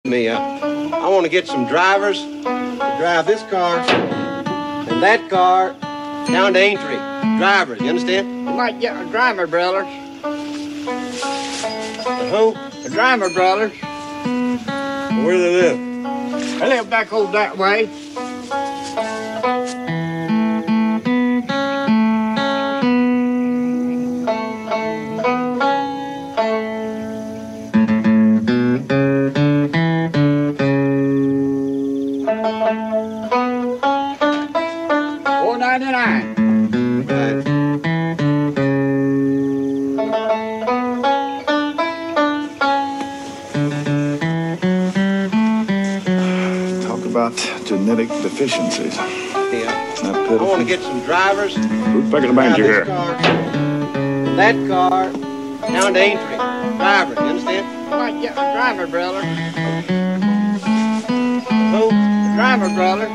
I want to get some drivers to drive this car and that car down to Aintree. Drivers, you understand? You might get a driver, brother. Who? A driver, brother. Where do they live? I live back over that way. Genetic deficiencies. Yeah. Isn't that I pitiful? want to get some drivers. Who's picking the banjo drive here? this car and that car down to Aintree. Drivers, you understand? You might get a driver, brother. Who? A driver, brother.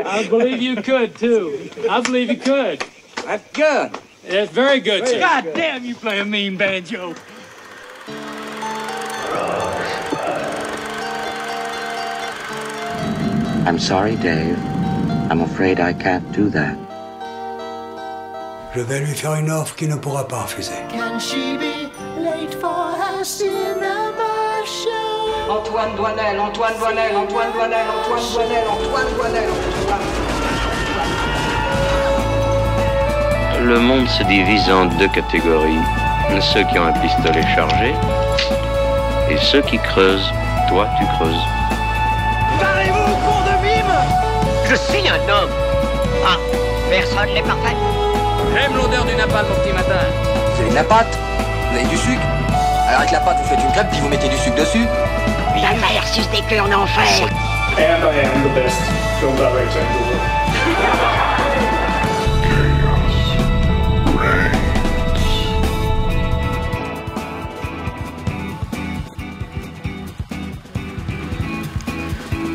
I believe you could, too. I believe you could. That's good. It's very good, sir. God damn, you play a mean banjo. I'm sorry, Dave. I'm afraid I can't do that. Je vais lui faire une offre qu'il ne pourra pas refuser. Can she be late for her cinema show? Antoine Doinel, Antoine Doinel, Antoine Doinel, Antoine Doinel, Antoine Doinel, Antoine. Le monde se divise en deux catégories. Ceux qui ont un pistolet chargé et ceux qui creusent. Toi, tu creuses. Parlez-vous, con de mime! Je suis un homme. Ah, personne n'est parfait. J'aime l'odeur du napalm au petit matin. Vous avez de la pâte? Vous avez du sucre? Alors avec la pâte, vous faites une crêpe puis vous mettez du sucre dessus? La mère suce des queues en enfer. And I am the best film director in the world.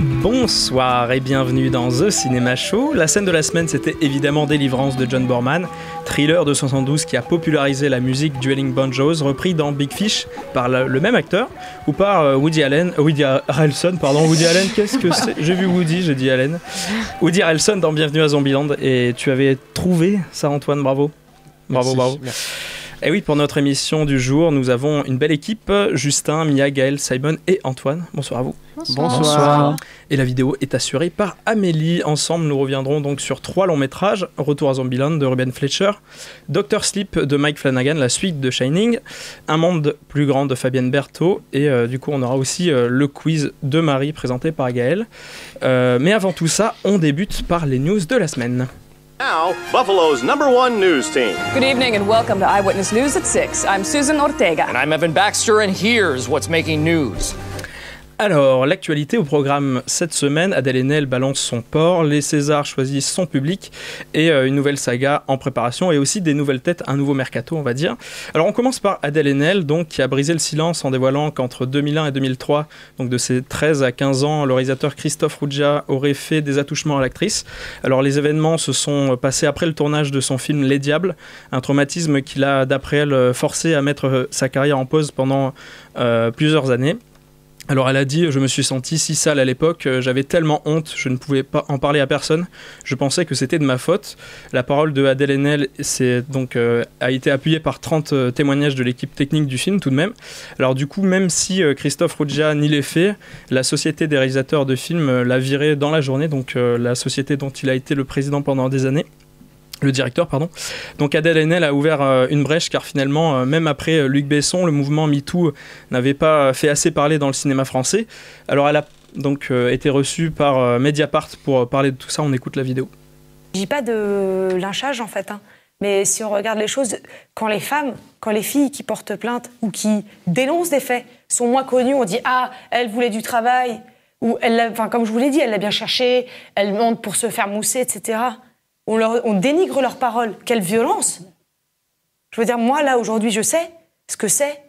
Bonsoir et bienvenue dans The Cinema Show. La scène de la semaine, c'était évidemment Délivrance de John Boorman, thriller de 72 qui a popularisé la musique Dueling Banjos, repris dans Big Fish par le même acteur ou par Woody Harrelson, qu'est-ce que c'est? J'ai vu Woody, j'ai dit Allen. Woody Harrelson dans Bienvenue à Zombieland, et tu avais trouvé ça, Antoine, bravo. Bravo. Merci. Et oui, pour notre émission du jour, nous avons une belle équipe, Justin, Mia, Gaël, Simon et Antoine. Bonsoir à vous. Bonsoir. Et la vidéo est assurée par Amélie. Ensemble, nous reviendrons donc sur 3 longs métrages: Retour à Zombieland de Ruben Fleischer, Dr. Sleep de Mike Flanagan, la suite de Shining, Un monde plus grand de Fabienne Berthaud, et du coup on aura aussi le quiz de Marie présenté par Gaël. Mais avant tout ça, on débute par les news de la semaine. Now, Buffalo's #1 news team. Good evening and welcome to Eyewitness News at 6. I'm Susan Ortega. And I'm Evan Baxter, and here's what's making news. Alors, l'actualité au programme cette semaine, Adèle Haenel balance son port, les Césars choisissent son public et une nouvelle saga en préparation et aussi des nouvelles têtes, un nouveau mercato on va dire. Alors on commence par Adèle Haenel donc, qui a brisé le silence en dévoilant qu'entre 2001 et 2003, donc de ses 13 à 15 ans, le réalisateur Christophe Ruggia aurait fait des attouchements à l'actrice. Alors les événements se sont passés après le tournage de son film Les Diables, un traumatisme qui l'a d'après elle forcé à mettre sa carrière en pause pendant plusieurs années. Alors elle a dit « Je me suis sentie si sale à l'époque, j'avais tellement honte, je ne pouvais pas en parler à personne, je pensais que c'était de ma faute. » La parole de Adèle Haenel a été appuyée par 30 témoignages de l'équipe technique du film tout de même. Alors du coup, même si Christophe Ruggia nie les faits, la société des réalisateurs de films l'a viré dans la journée, donc la société dont il a été le président pendant des années. Le directeur, pardon. Donc Adèle Haenel a ouvert une brèche car finalement, même après Luc Besson, le mouvement MeToo n'avait pas fait assez parler dans le cinéma français. Alors elle a donc été reçue par Mediapart pour parler de tout ça. On écoute la vidéo. Je dis pas de lynchage en fait, hein. Mais si on regarde les choses, quand les filles qui portent plainte ou qui dénoncent des faits sont moins connues, on dit « Ah, elle voulait du travail » ou comme je vous l'ai dit, elle l'a bien cherché, elle monte pour se faire mousser, etc. On dénigre leurs paroles. Quelle violence! Je veux dire, moi, là, aujourd'hui, je sais ce que c'est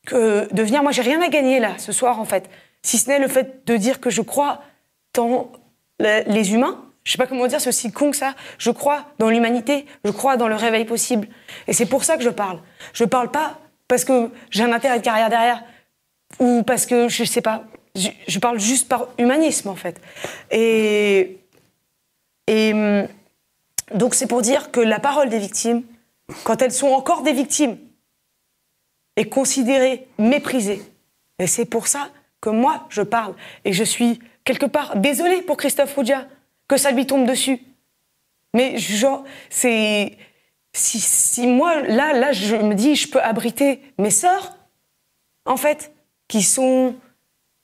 que de venir... Moi, j'ai rien à gagner, là, ce soir, en fait. Si ce n'est le fait de dire que je crois dans les humains. Je sais pas comment dire, c'est aussi con que ça. Je crois dans l'humanité. Je crois dans le réveil possible. Et c'est pour ça que je parle. Je parle pas parce que j'ai un intérêt de carrière derrière. Ou parce que, je sais pas... Je parle juste par humanisme, en fait. Et donc c'est pour dire que la parole des victimes, quand elles sont encore des victimes, est considérée, méprisée. Et c'est pour ça que moi, je parle. Et je suis, quelque part, désolée pour Christophe Ruggia, que ça lui tombe dessus. Mais genre, c'est... Si moi, là, je me dis, je peux abriter mes sœurs, en fait, qui sont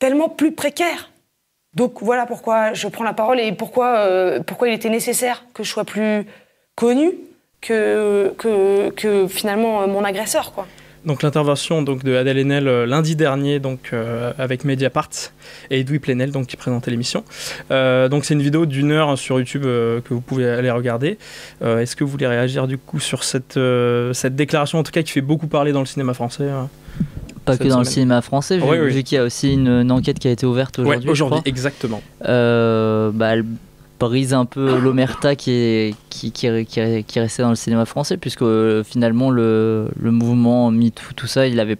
tellement plus précaires. Donc voilà pourquoi je prends la parole et pourquoi il était nécessaire que je sois plus connue que finalement mon agresseur, quoi. Donc l'intervention de Adèle Haenel lundi dernier avec Mediapart et Edoui Plenel qui présentait l'émission. Donc c'est une vidéo d'1 heure sur YouTube que vous pouvez aller regarder. Est-ce que vous voulez réagir du coup sur cette déclaration en tout cas qui fait beaucoup parler dans le cinéma français Pas que dans le cinéma français, vu qu'il y a aussi une enquête qui a été ouverte aujourd'hui. Oui, aujourd'hui, exactement. Elle brise un peu l'omerta qui restait dans le cinéma français, puisque finalement le mouvement MeToo, tout ça, il n'avait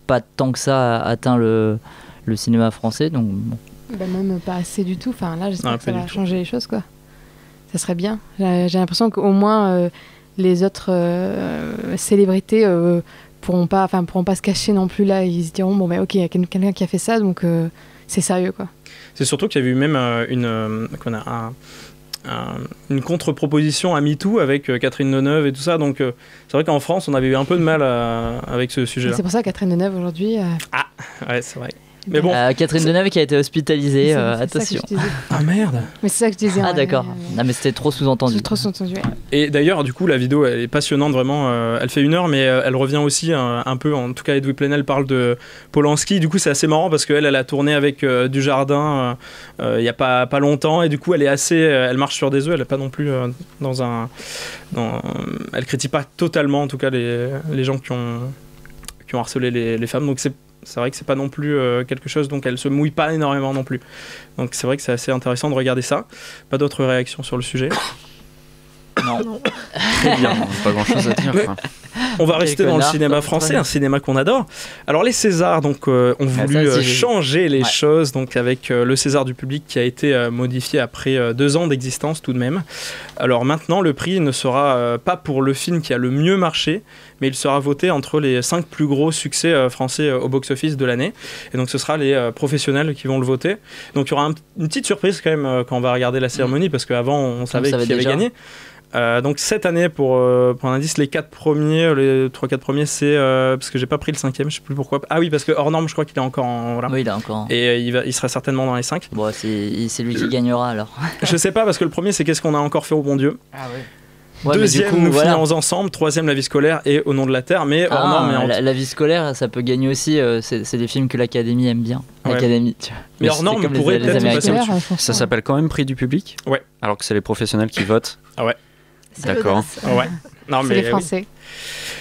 pas tant que ça atteint le cinéma français. Donc, bon. Même pas assez du tout. Enfin, là, j'espère que ça va changer les choses, quoi. Ça serait bien. J'ai l'impression qu'au moins les autres célébrités... pourront pas se cacher non plus là, ils se diront bon ok, il y a quelqu'un qui a fait ça, donc c'est sérieux, quoi. C'est surtout qu'il y a eu même une contre-proposition à MeToo avec Catherine Deneuve et tout ça, donc c'est vrai qu'en France on avait eu un peu de mal avec ce sujet-là. C'est pour ça que Catherine Deneuve aujourd'hui... Ah ouais, c'est vrai. Mais bon, Catherine Deneuve qui a été hospitalisée, attention. Ah merde. Mais c'est ça que je disais. Ah d'accord. Non mais c'était trop sous-entendu. Trop sous-entendu. Ouais. Et d'ailleurs, du coup, la vidéo elle est passionnante vraiment. Elle fait 1 heure, mais elle revient aussi un peu. En tout cas, Edoui Plenel parle de Polanski. Du coup, c'est assez marrant parce qu'elle a tourné avec Dujardin il y a pas longtemps, et du coup, elle marche sur des œufs. Elle est pas non plus elle critique pas totalement, en tout cas, les gens qui ont harcelé les femmes. Donc c'est vrai que c'est pas non plus quelque chose, donc elle se mouille pas énormément non plus. Donc c'est vrai que c'est assez intéressant de regarder ça. Pas d'autres réactions sur le sujet? Non. Très bien, pas grand chose à dire. On va rester dans le cinéma français, un cinéma qu'on adore. Alors les Césars ont voulu changer les choses, donc avec le César du public qui a été modifié après 2 ans d'existence tout de même. Alors maintenant le prix ne sera pas pour le film qui a le mieux marché, mais il sera voté entre les 5 plus gros succès français au box-office de l'année. Et donc ce sera les professionnels qui vont le voter. Donc il y aura une petite surprise quand même quand on va regarder la cérémonie, parce qu'avant on savait qui avait gagné. Donc cette année, pour un indice, les 3-4 premiers, c'est parce que j'ai pas pris le 5e, je sais plus pourquoi. Ah oui, parce que hors norme, je crois qu'il est encore en. Voilà. Oui, il est encore. Et il sera certainement dans les 5. Bon, c'est lui qui gagnera alors. Je sais pas, parce que le premier, c'est Qu'est-ce qu'on a encore fait au bon Dieu. Ah oui. Ouais, deuxième, Nous finirons ensemble. Troisième, La vie scolaire et Au nom de la terre. Mais hors norme. La vie scolaire, ça peut gagner aussi. C'est des films que l'Académie aime bien. Ouais. L'Académie. Mais hors norme, pourrait peut-être passer au-dessus. Ça s'appelle quand même prix du public. Ouais. Alors que c'est les professionnels qui votent. Ah ouais. D'accord. Ouais. Non, mais c'est les Français.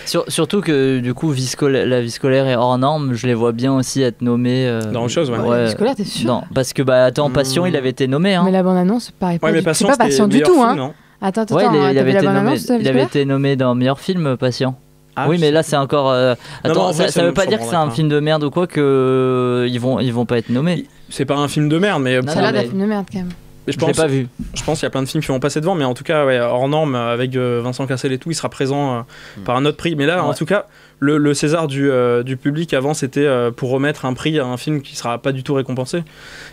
Oui. Surtout que du coup, la vie scolaire et hors norme, je les vois bien aussi être nommés. Dans autre chose, ouais. La vie scolaire, t'es sûr? Non, parce que attends, Passion, il avait été nommé. Hein. Mais la bande-annonce, pareil. Ouais, mais Passion, c'est pas Passion du tout, hein. Non. Attends, ouais, il avait été nommé dans meilleur film, Patient. Ah, oui, mais là c'est encore. Attends, non, ça veut pas dire que c'est un film de merde ou quoi que ils vont pas être nommés. C'est pas un film de merde, mais. Ça a l'air d'un film de merde quand même. Je l'ai pas vu. Je pense qu'il y a plein de films qui vont passer devant, mais en tout cas, ouais, hors norme, avec Vincent Cassel et tout, il sera présent par un autre prix. Mais là, en tout cas, le César du public avant, c'était pour remettre un prix à un film qui sera pas du tout récompensé.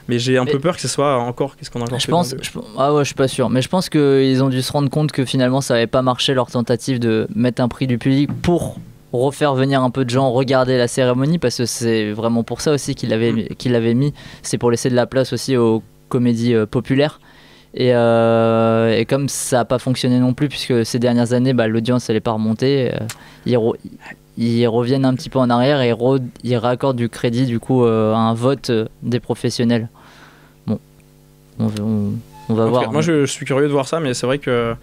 Mais j'ai un peu peur que ce soit encore. Qu'est-ce qu'on a encore fait je suis pas sûr. Mais je pense qu'ils ont dû se rendre compte que finalement, ça avait pas marché leur tentative de mettre un prix du public pour refaire venir un peu de gens regarder la cérémonie, parce que c'est vraiment pour ça aussi qu'il l'avait mis. C'est pour laisser de la place aussi aux comédie populaire et comme ça n'a pas fonctionné non plus, puisque ces dernières années l'audience elle n'est pas remontée, ils reviennent un petit peu en arrière et ils raccordent du crédit du coup à un vote des professionnels. Bon, on va voir. Moi je suis curieux de voir ça, mais c'est vrai que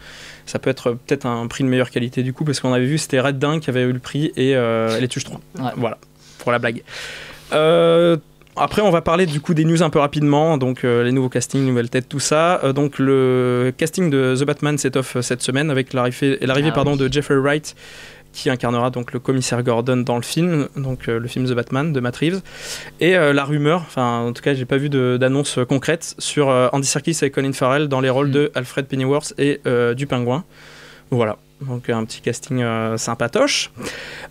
ça peut être peut-être un prix de meilleure qualité du coup, parce qu'on avait vu c'était Red Dun qui avait eu le prix et Les Tuches 3. Ouais. Voilà, pour la blague. Après, on va parler du coup des news un peu rapidement, donc les nouveaux castings, nouvelles têtes, tout ça. Donc le casting de The Batman set off cette semaine avec l'arrivée de Jeffrey Wright, qui incarnera donc le commissaire Gordon dans le film, donc le film The Batman de Matt Reeves. Et la rumeur, enfin en tout cas j'ai pas vu d'annonce concrète sur Andy Serkis et Colin Farrell dans les rôles de Alfred Pennyworth et du Pingouin. Voilà. Donc un petit casting sympatoche.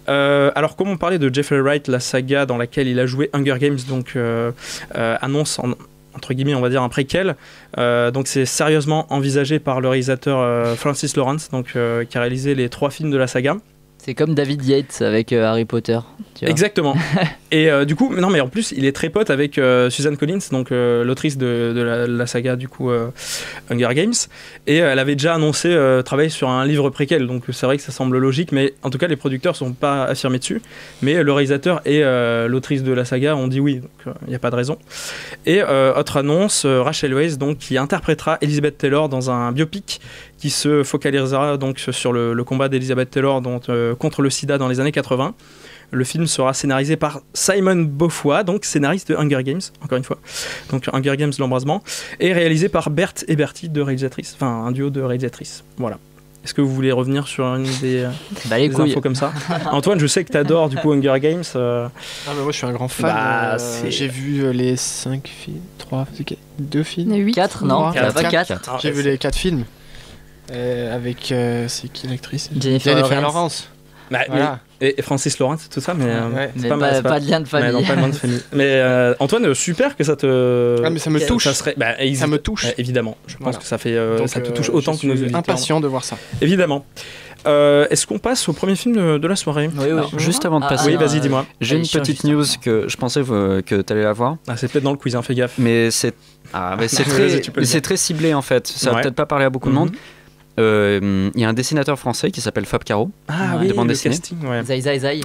Alors comme on parlait de Jeffrey Wright, la saga dans laquelle il a joué Hunger Games, donc annonce entre guillemets on va dire un préquel. Donc c'est sérieusement envisagé par le réalisateur Francis Lawrence, donc qui a réalisé les 3 films de la saga. C'est comme David Yates avec Harry Potter. Tu vois. Exactement. Et du coup, non mais en plus, il est très pote avec Susan Collins, donc l'autrice de la saga du coup Hunger Games. Et elle avait déjà annoncé travailler sur un livre préquel, donc c'est vrai que ça semble logique, mais en tout cas les producteurs ne sont pas affirmés dessus. Mais le réalisateur et l'autrice de la saga ont dit oui, donc il n'y a pas de raison. Et autre annonce, Rachel Weisz, donc qui interprétera Elizabeth Taylor dans un biopic qui se focalisera donc sur le combat d'Elizabeth Taylor contre le sida dans les années 80. Le film sera scénarisé par Simon Beaufoy, donc scénariste de Hunger Games, encore une fois. Donc Hunger Games, l'embrasement. Et réalisé par Berthe et Bertie, un duo de réalisatrices. Voilà. Est-ce que vous voulez revenir sur une des infos comme ça? Antoine, je sais que tu adores du coup Hunger Games. Ah, mais moi je suis un grand fan. J'ai vu les 5 films, 2 films. 8. 4, non, 4. J'ai vu les 4 films. Avec c'est qui l'actrice? Jennifer Lawrence. Voilà. Et Francis Lawrence, tout ça, mais c'est pas de lien de famille. Non, pas de lien de famille. Mais Antoine, super que ça te. Ah, mais ça me touche. Ça me touche. Évidemment. Je pense que ça fait. Donc, ça te touche autant que nos auditeurs. Je suis impatient de voir ça. Évidemment. Est-ce qu'on passe au premier film de la soirée? Oui. Alors, juste avant de passer. Oui, vas-y, dis-moi. J'ai une petite news que je pensais que tu allais la voir. Ah, c'est peut-être dans le quiz, fais gaffe. Mais c'est très ciblé en fait. Ça va peut-être pas parler à beaucoup de monde. Il y a un dessinateur français qui s'appelle Fab Caro, de bande dessinée, Zai Zai Zai,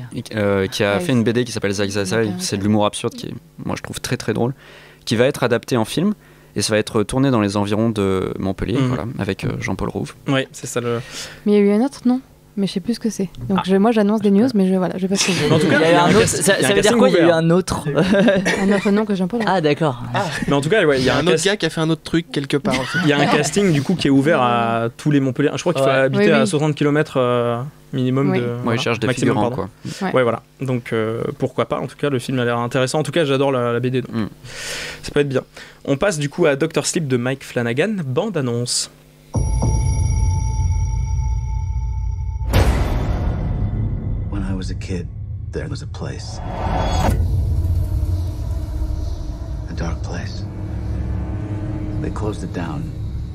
qui a fait une BD qui s'appelle Zai Zai Zai. C'est de l'humour absurde qui est, moi je trouve très très drôle, qui va être adapté en film et ça va être tourné dans les environs de Montpellier, voilà, avec Jean-Paul Rouve. Oui, c'est ça le. Mais il y a eu un autre nom. Mais je sais plus ce que c'est. Donc moi j'annonce des news, mais je vais pas ce que en tout cas, il y a un autre. Ça veut dire quoi? Il y a eu un autre. Un autre nom que Jean-Paul. Ah d'accord. Mais en tout cas, il y a un autre gars qui a fait un autre truc quelque part. Il y a un casting du coup qui est ouvert à tous les Montpellier. Je crois qu'il faut habiter à 60 km minimum de. Moi, il cherche des figurants quoi. Ouais, voilà. Donc pourquoi pas. En tout cas, le film a l'air intéressant. En tout cas, j'adore la BD. Donc ça peut être bien. On passe du coup à Dr. Sleep de Mike Flanagan, bande annonce. When I was a kid, there was a place. A dark place. They closed it down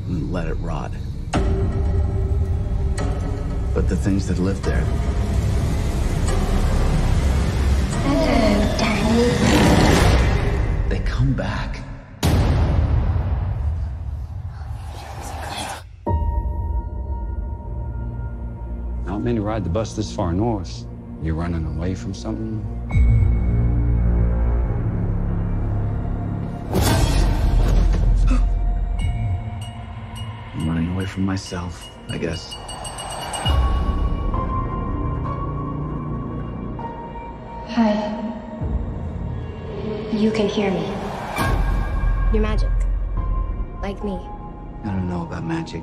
and let it rot. but the things that live there. Hello, Danny. They come back. Not many ride the bus this far north. You're running away from something? I'm running away from myself, I guess. Hi. You can hear me. You're magic. Like me. I don't know about magic.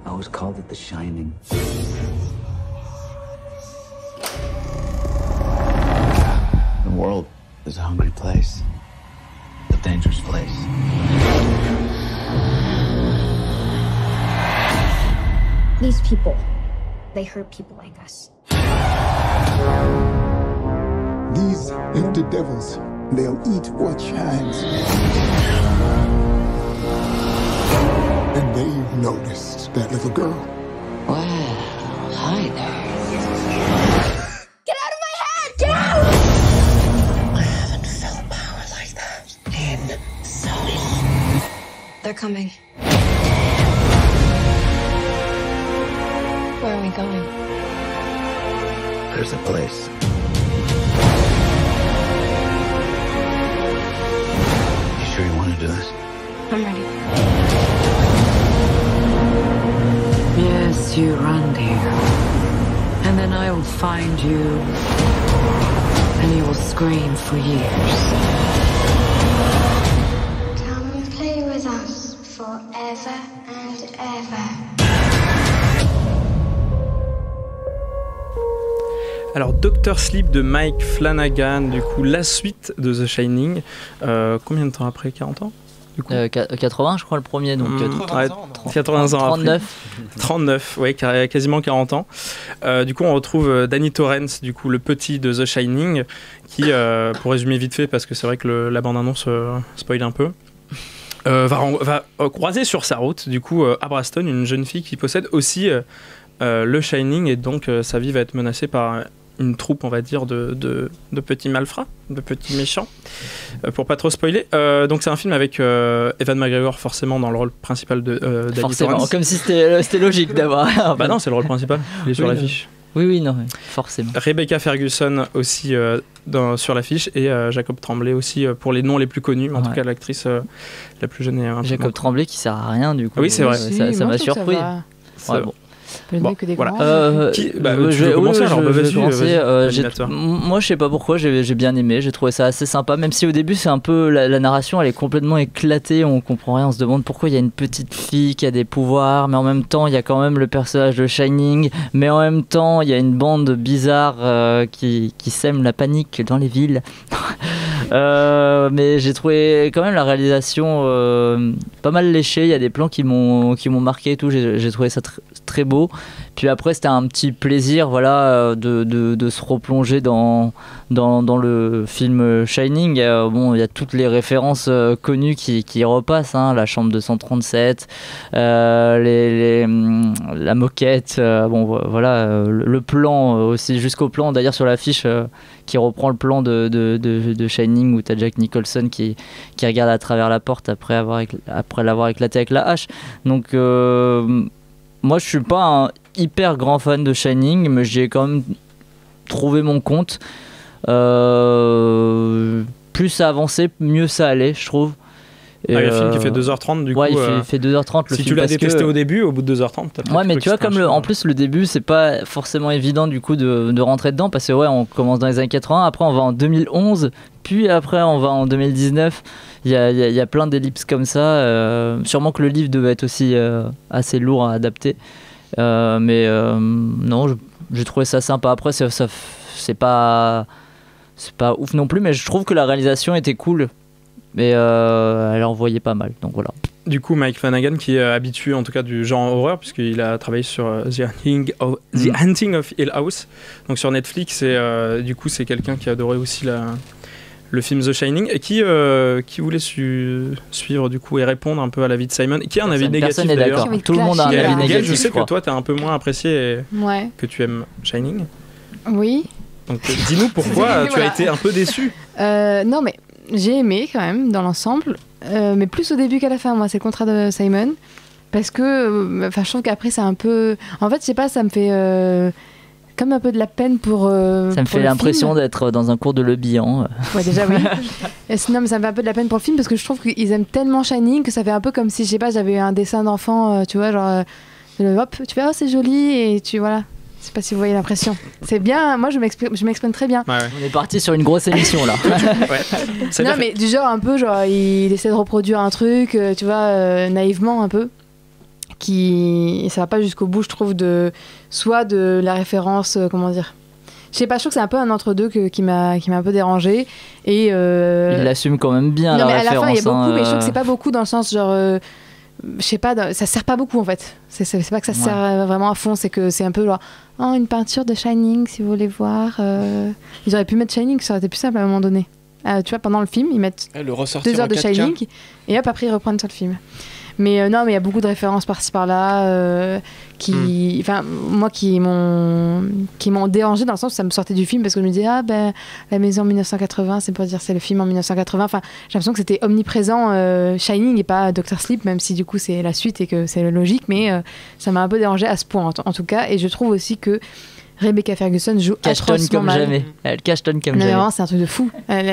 I always called it the Shining. The world is a hungry place. A dangerous place. These people, they hurt people like us. These empty devils, they'll eat what shines. And they've noticed that little girl. Well, hi there. Get out of my head! Get out! I haven't felt power like that in so long. They're coming. Where are we going? There's a place. You sure you want to do this? I'm ready. Yes, you run, dear. And then I will find you. And you will scream for years. Come and play with us forever and ever. Alors, Dr. Sleep de Mike Flanagan, du coup, la suite de The Shining. Combien de temps après? 40 ans du coup 80, je crois, le premier. Donc, 80 ans 39. Après. 39, oui, quasiment 40 ans. Du coup, on retrouve Danny Torrance, du coup, le petit de The Shining, qui, pour résumer vite fait, parce que c'est vrai que la bande-annonce spoil un peu, va croiser sur sa route, du coup, à Braston, une jeune fille qui possède aussi le Shining, et donc sa vie va être menacée par une troupe, on va dire, de petits malfrats, de petits méchants, pour pas trop spoiler. Donc c'est un film avec Ewan McGregor forcément dans le rôle principal de Danny forcément, Torrance. comme si c'était logique d'avoir. Bah non, c'est le rôle principal, il est sur l'affiche. Oui, non, forcément. Rebecca Ferguson aussi sur l'affiche, et Jacob Tremblay aussi pour les noms les plus connus, en tout cas l'actrice la plus jeune. Jacob Tremblay qui sert à rien du coup. Oui, c'est vrai. Ça m'a surpris. Bon, que des voilà. grands. Tu veux commencer, alors vas-y, moi, je sais pas pourquoi, j'ai bien aimé, j'ai trouvé ça assez sympa, même si au début, c'est un peu la narration, elle est complètement éclatée, on comprend rien, on se demande pourquoi il y a une petite fille qui a des pouvoirs, mais en même temps, il y a quand même le personnage de Shining, mais en même temps, il y a une bande bizarre qui sème la panique dans les villes. Mais j'ai trouvé quand même la réalisation pas mal léchée, il y a des plans qui m'ont marqué et tout, j'ai trouvé ça très beau. Puis après c'était un petit plaisir, voilà, de se replonger dans le film Shining. Bon, il y a toutes les références connues qui repassent, hein, la chambre 237, la moquette, bon voilà, le plan aussi, jusqu'au plan d'ailleurs sur l'affiche qui reprend le plan de Shining où t'as Jack Nicholson qui regarde à travers la porte après l'avoir éclaté avec la hache. Donc moi je suis pas un hyper grand fan de Shining, mais j'ai quand même trouvé mon compte. Plus ça avançait, mieux ça allait, je trouve. Il y a le film qui fait 2h30 du coup. Ouais, il fait 2h30 le si film. Si tu l'as détesté au début, au bout de 2h30, t'as ouais, mais tu vois, comme en plus le début, c'est pas forcément évident du coup de rentrer dedans, parce que ouais, on commence dans les années 80, après on va en 2011, puis après on va en 2019. Il y a plein d'ellipses comme ça. Sûrement que le livre devait être aussi assez lourd à adapter. Mais non, j'ai trouvé ça sympa. Après, c'est pas ouf non plus, mais je trouve que la réalisation était cool. Mais elle envoyait pas mal, donc voilà. Du coup, Mike Flanagan, qui est habitué en tout cas du genre horreur, puisqu'il a travaillé sur The Hunting of Hill House, donc sur Netflix, et du coup c'est quelqu'un qui adorait aussi le film The Shining. Et qui voulait suivre du coup et répondre un peu à l'avis de Simon, qui a un avis négatif d'ailleurs. Tout le monde a un avis négatif. Je sais que toi, tu as un peu moins apprécié et que tu aimes Shining. Oui. Donc dis-nous pourquoi tu as été un peu déçu. Non, mais j'ai aimé quand même dans l'ensemble, mais plus au début qu'à la fin. Moi, c'est le contraire de Simon. Parce que je trouve qu'après, c'est un peu. En fait, je sais pas, ça me fait. Comme un peu de la peine pour. Ça me fait l'impression d'être dans un cours de lobby. Ouais, déjà, oui. Non, mais ça me fait un peu de la peine pour le film parce que je trouve qu'ils aiment tellement Shining que ça fait un peu comme si, je sais pas, j'avais un dessin d'enfant, tu vois, genre. Hop, tu fais, oh, c'est joli, et tu. Voilà. Je sais pas si vous voyez l'impression. C'est bien, moi je m'exprime très bien. Ouais. On est parti sur une grosse émission là. Non, mais du genre un peu, genre il essaie de reproduire un truc, tu vois, naïvement un peu. Ça va pas jusqu'au bout, je trouve, soit de la référence, comment dire. Je sais pas, je trouve que c'est un peu un entre-deux qui m'a un peu dérangé. Et, il l'assume quand même bien. Non, la mais à la fin, il y a beaucoup, mais je trouve hein. que c'est pas beaucoup dans le sens, genre. Je sais pas, ça sert pas beaucoup en fait. C'est pas que ça sert vraiment à fond, c'est que c'est un peu genre une peinture de Shining si vous voulez voir. Ils auraient pu mettre Shining, ça aurait été plus simple à un moment donné. Tu vois, pendant le film, ils mettent 2 heures de Shining et hop, après ils reprennent sur le film. Mais non, mais il y a beaucoup de références par-ci par-là moi qui m'ont dérangé dans le sens où ça me sortait du film parce que je me disais la maison en 1980, c'est pour dire c'est le film en 1980. Enfin, j'ai l'impression que c'était omniprésent Shining et pas Dr. Sleep, même si du coup c'est la suite et que c'est logique, mais ça m'a un peu dérangé à ce point en tout cas. Et je trouve aussi que Rebecca Ferguson joue cachetonne comme mal. jamais. Elle cachetonne comme jamais. Vraiment, c'est un truc de fou.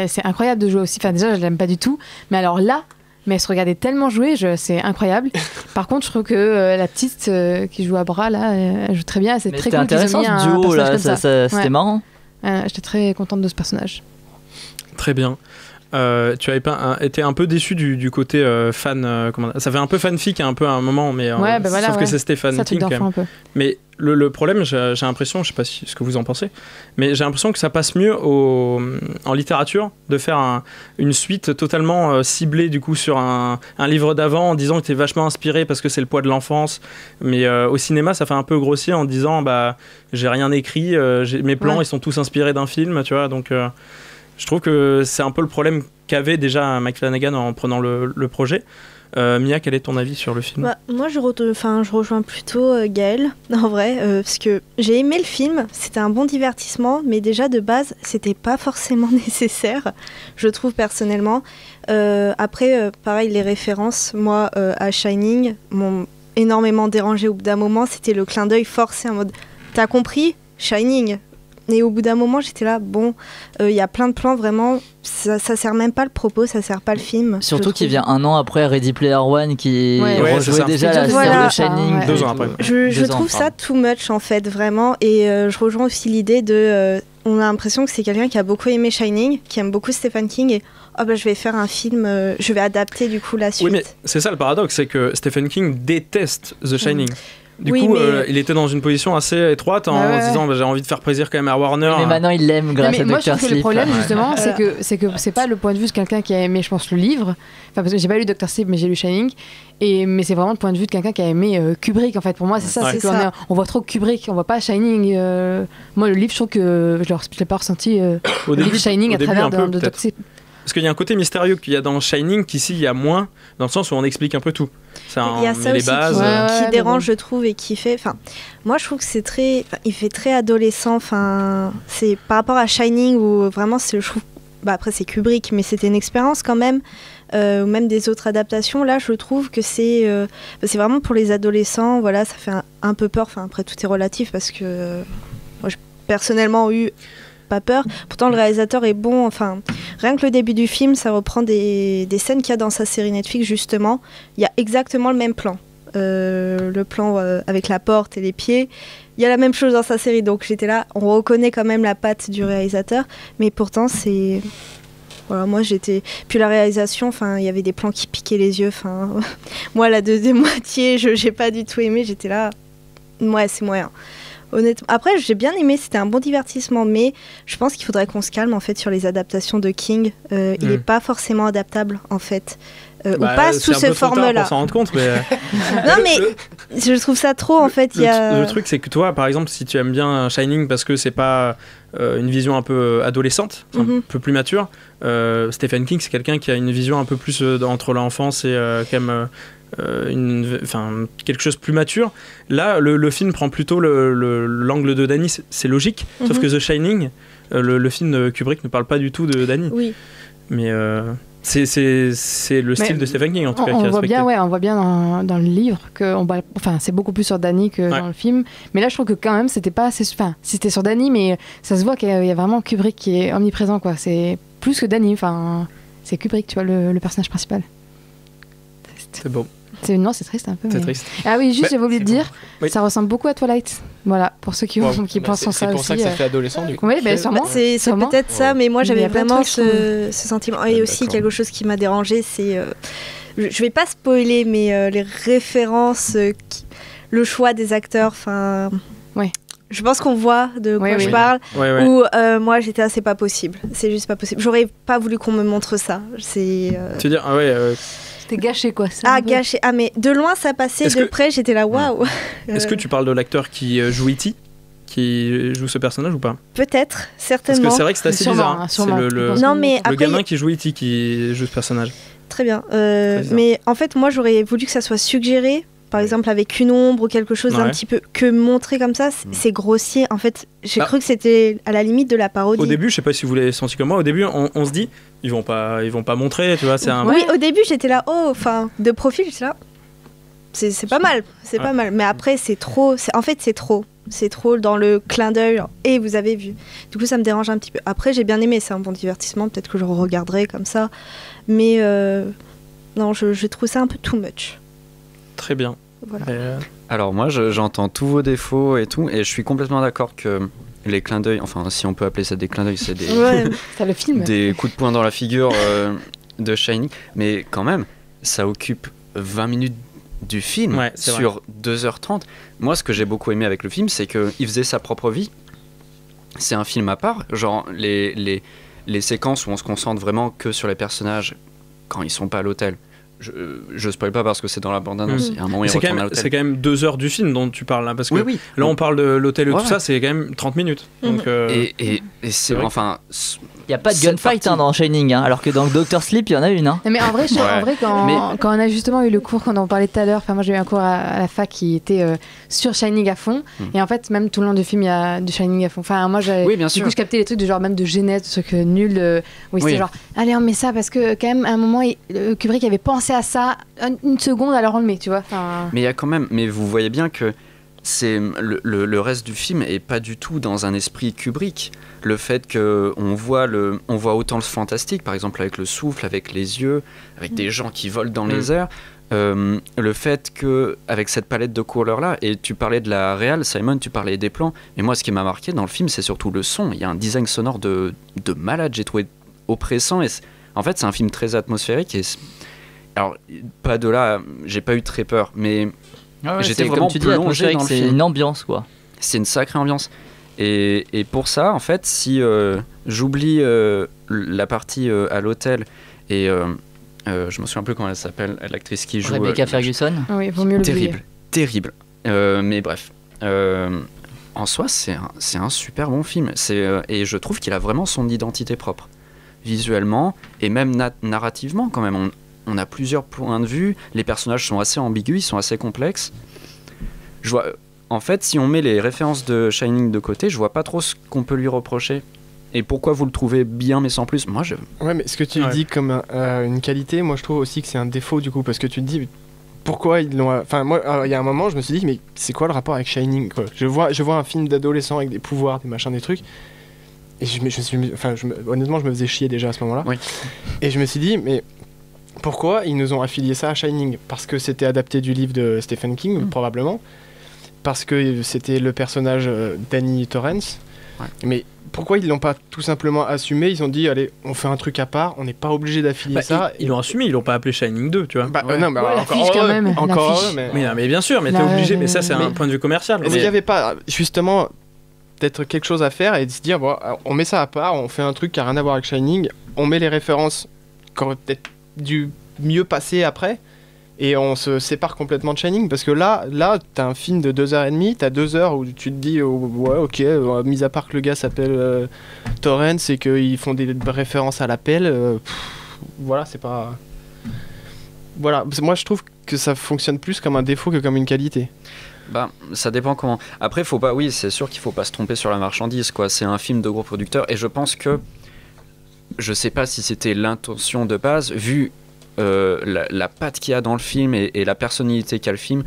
C'est incroyable de jouer aussi. Enfin, déjà, je l'aime pas du tout, mais alors là. Mais elle se regardait tellement jouer, c'est incroyable. Par contre, je trouve que la petite qui joue à bras, là, elle joue très bien. C'est très cool qu'ils aient mis un duo, personnage là, comme ça. C'était marrant. J'étais très contente de ce personnage. Très bien. Tu avais été un peu déçu du côté fan. Ça fait un peu fanfic un peu à un moment, mais sauf que c'est Stephen King quand même. Mais le problème, j'ai l'impression, je sais pas ce que vous en pensez, mais j'ai l'impression que ça passe mieux en littérature de faire une suite totalement ciblée du coup sur un livre d'avant en disant que t'es vachement inspiré parce que c'est le poids de l'enfance, mais au cinéma ça fait un peu grossier en disant j'ai rien écrit, mes plans ils sont tous inspirés d'un film, tu vois, donc je trouve que c'est un peu le problème qu'avait déjà Mike Flanagan en prenant le projet. Mia, quel est ton avis sur le film ? Moi, je rejoins plutôt Gaëlle, en vrai, parce que j'ai aimé le film, c'était un bon divertissement, mais déjà de base, c'était pas forcément nécessaire, je trouve personnellement. Après, pareil, les références, moi, à Shining, m'ont énormément dérangé au bout d'un moment, c'était le clin d'œil forcé en mode « T'as compris ? Shining !» Et au bout d'un moment, j'étais là, il y a plein de plans, vraiment, ça sert même pas le propos, ça sert pas le film. Surtout qu'il vient un an après Ready Player One qui rejouait déjà la série de Shining. 2 ans après. Je trouve ça too much, en fait, vraiment. Et je rejoins aussi l'idée de... on a l'impression que c'est quelqu'un qui a beaucoup aimé Shining, qui aime beaucoup Stephen King, et je vais faire un film, je vais adapter du coup la suite. Oui, mais c'est ça le paradoxe, c'est que Stephen King déteste The Shining. Du coup, il était dans une position assez étroite en se disant j'ai envie de faire plaisir quand même à Warner. Mais maintenant il l'aime grâce à Dr. Sleep. Moi je trouve que le problème justement c'est que c'est pas le point de vue de quelqu'un qui a aimé, je pense, le livre. Enfin, parce que j'ai pas lu Dr. Sleep mais j'ai lu Shining. Mais c'est vraiment le point de vue de quelqu'un qui a aimé Kubrick en fait. Pour moi c'est ça, c'est qu'on voit trop Kubrick, on voit pas Shining. Moi le livre je trouve que je l'ai pas ressenti au début Shining à travers de Dr. Sleep. Parce qu'il y a un côté mystérieux qu'il y a dans Shining qu'ici il y a moins, dans le sens où on explique un peu tout. Il y a ça les aussi bases. qui dérange, je trouve, et qui fait... moi, je trouve que c'est très... il fait très adolescent. C'est par rapport à Shining, où vraiment, je trouve... après, c'est Kubrick, mais c'était une expérience quand même. Ou même des autres adaptations. Là, je trouve que c'est vraiment pour les adolescents. Voilà, ça fait un peu peur. Après, tout est relatif, parce que moi, j'ai personnellement eu... pas peur. Pourtant, le réalisateur est bon. Rien que le début du film, ça reprend des scènes qu'il y a dans sa série Netflix, justement. Il y a exactement le même plan. Le plan avec la porte et les pieds. Il y a la même chose dans sa série. Donc, j'étais là. On reconnaît quand même la patte du réalisateur. Mais pourtant, c'est... Voilà, moi, j'étais... Puis la réalisation, il y avait des plans qui piquaient les yeux. Moi, la deuxième moitié, j'ai pas du tout aimé. J'étais là... Ouais, c'est moyen. Honnêtement. Après, j'ai bien aimé, c'était un bon divertissement, mais je pense qu'il faudrait qu'on se calme en fait sur les adaptations de King. Il n'est pas forcément adaptable en fait. Ou pas sous ce format-là. Pour s'en rendre compte, mais non, mais je trouve ça trop en fait. Le truc, c'est que toi, par exemple, si tu aimes bien Shining parce que c'est pas une vision un peu adolescente, un peu plus mature, Stephen King, c'est quelqu'un qui a une vision un peu plus entre l'enfance et quand même quelque chose de plus mature. Là, le film prend plutôt l'angle de Danny, c'est logique, sauf que The Shining, le film de Kubrick ne parle pas du tout de Danny. Oui. Mais c'est le style de Stephen King en tout cas qui est respecté. On voit bien dans le livre que c'est beaucoup plus sur Danny que dans le film. Mais là, je trouve que quand même, c'était pas assez. Enfin, c'était sur Danny, mais ça se voit qu'il y a vraiment Kubrick qui est omniprésent, quoi. C'est plus que Danny. Enfin, c'est Kubrick, tu vois, le personnage principal. C'est beau. Non, c'est triste un peu. C'est triste. Ah oui, juste j'avais oublié de dire, ça ressemble beaucoup à Twilight. Voilà, pour ceux qui pensent en ça aussi. C'est pour ça que ça fait adolescent du coup. Oui, sûrement. C'est peut-être ça, mais moi j'avais vraiment ce sentiment. Et aussi quelque chose qui m'a dérangé, c'est, je vais pas spoiler, mais les références, le choix des acteurs, enfin. Ouais. Je pense qu'on voit de quoi je parle. Où moi j'étais c'est pas possible. C'est juste pas possible. J'aurais pas voulu qu'on me montre ça. C'est. Tu veux dire C'était gâché quoi. Gâché. Ah mais de loin ça passait, de près j'étais là waouh. Est-ce que tu parles de l'acteur qui joue E.T., qui joue ce personnage ou pas? Peut-être, certainement. Parce que c'est vrai que c'est assez bizarre. C'est le gamin qui joue E.T. qui joue ce personnage. Très bien. Mais en fait moi j'aurais voulu que ça soit suggéré. Par exemple, avec une ombre ou quelque chose d'un petit peu... Que montrer comme ça, c'est grossier. En fait, j'ai cru que c'était à la limite de la parodie. Au début, je sais pas si vous l'avez senti comme moi, au début, on se dit, ils vont pas montrer, tu vois, c'est un... Oui, au début, j'étais là, de profil, j'étais là. C'est pas mal, pas mal. Mais après, c'est trop... En fait, c'est trop. C'est trop dans le clin d'œil. Et vous avez vu. Du coup, ça me dérange un petit peu. Après, j'ai bien aimé, c'est un bon divertissement. Peut-être que je regarderai comme ça. Mais non, je trouve ça un peu too much. Très bien. Voilà. Alors moi j'entends tous vos défauts et tout, et je suis complètement d'accord que les clins d'œil, enfin si on peut appeler ça des clins d'œil, c'est des, c'est le film. Des coups de poing dans la figure de Shining, mais quand même ça occupe 20 minutes du film sur 2h30. Moi ce que j'ai beaucoup aimé avec le film, c'est qu'il faisait sa propre vie. C'est un film à part, genre les séquences où on se concentre vraiment que sur les personnages quand ils sont pas à l'hôtel. Je spoil pas parce que c'est dans la bande-annonce. Il y a un moment où il retourne à l'hôtel. C'est quand même 2 heures du film dont tu parles là, parce que là on parle de l'hôtel et tout ça, c'est quand même 30 minutes. Donc, et c'est enfin. Il n'y a pas de gunfight dans Shining, alors que dans Doctor Sleep, il y en a une. Hein. Mais en vrai, quand on a justement eu le cours qu'on en parlait tout à l'heure, moi j'ai eu un cours à la fac qui était sur Shining à fond, et en fait, même tout le long du film, il y a du Shining à fond. Enfin, moi, du coup, je captais les trucs du genre même de Genèse, des trucs nuls, où c'était genre, allez, on met ça, parce que quand même, à un moment, Kubrick avait pensé à ça, une seconde, alors on le met, tu vois. Mais il y a quand même, mais vous voyez bien que c'est le reste du film est pas du tout dans un esprit Kubrick. Le fait qu'on voit autant le fantastique, par exemple avec le souffle, avec les yeux, avec des gens qui volent dans les airs, le fait que avec cette palette de couleurs là, et tu parlais de la réal, Simon, tu parlais des plans, mais moi ce qui m'a marqué dans le film, c'est surtout le son. Il y a un design sonore de malade, j'ai trouvé oppressant, et en fait c'est un film très atmosphérique, et alors pas de là, j'ai pas eu très peur, mais j'étais vraiment plongé dans le film. C'est une ambiance quoi. C'est une sacrée ambiance. Et pour ça, en fait, si j'oublie la partie à l'hôtel et je me souviens plus comment elle s'appelle, l'actrice qui joue Rebecca Ferguson. Oui, vaut mieux l'oublier. Terrible. Mais bref, en soi, c'est un super bon film. Et je trouve qu'il a vraiment son identité propre, visuellement et même narrativement quand même. On a plusieurs points de vue. Les personnages sont assez ambigus, ils sont assez complexes. En fait, si on met les références de Shining de côté, je vois pas trop ce qu'on peut lui reprocher. Et pourquoi vous le trouvez bien mais sans plus? Moi, Ouais, mais ce que tu dis comme une qualité, moi je trouve aussi que c'est un défaut du coup, parce que tu te dis pourquoi ils l'ont. Enfin, moi, il y a un moment, je me suis dit, mais c'est quoi le rapport avec Shining quoi? Je vois un film d'adolescent avec des pouvoirs, des machins, des trucs. Et honnêtement, je me faisais chier déjà à ce moment-là. Oui. Et je me suis dit, mais pourquoi ils nous ont affilié ça à Shining? Parce que c'était adapté du livre de Stephen King, probablement. Parce que c'était le personnage Danny Torrance. Ouais. Mais pourquoi ils l'ont pas tout simplement assumé? Ils ont dit, allez, on fait un truc à part, on n'est pas obligé d'affilier ça. Ils l'ont assumé, ils l'ont pas appelé Shining 2, tu vois. Non, mais encore heureux, mais bien sûr, mais t'es obligé, mais ça c'est un point de vue commercial. Mais il n'y avait pas, justement, peut-être quelque chose à faire et de se dire, bon, on met ça à part, on fait un truc qui n'a rien à voir avec Shining, on met les références qui auraient peut-être dû mieux passer après, et on se sépare complètement de Shining, parce que là t'as un film de 2h30, t'as 2 heures où tu te dis, ouais, ok, mis à part que le gars s'appelle Torrance et qu'ils font des références à l'appel, voilà, c'est pas... Voilà, moi je trouve que ça fonctionne plus comme un défaut que comme une qualité. Bah, ça dépend comment. Après, faut pas. Oui, c'est sûr qu'il faut pas se tromper sur la marchandise, quoi. C'est un film de gros producteurs, et je pense que, je sais pas si c'était l'intention de base, vu la patte qu'il y a dans le film et la personnalité qu'a le film,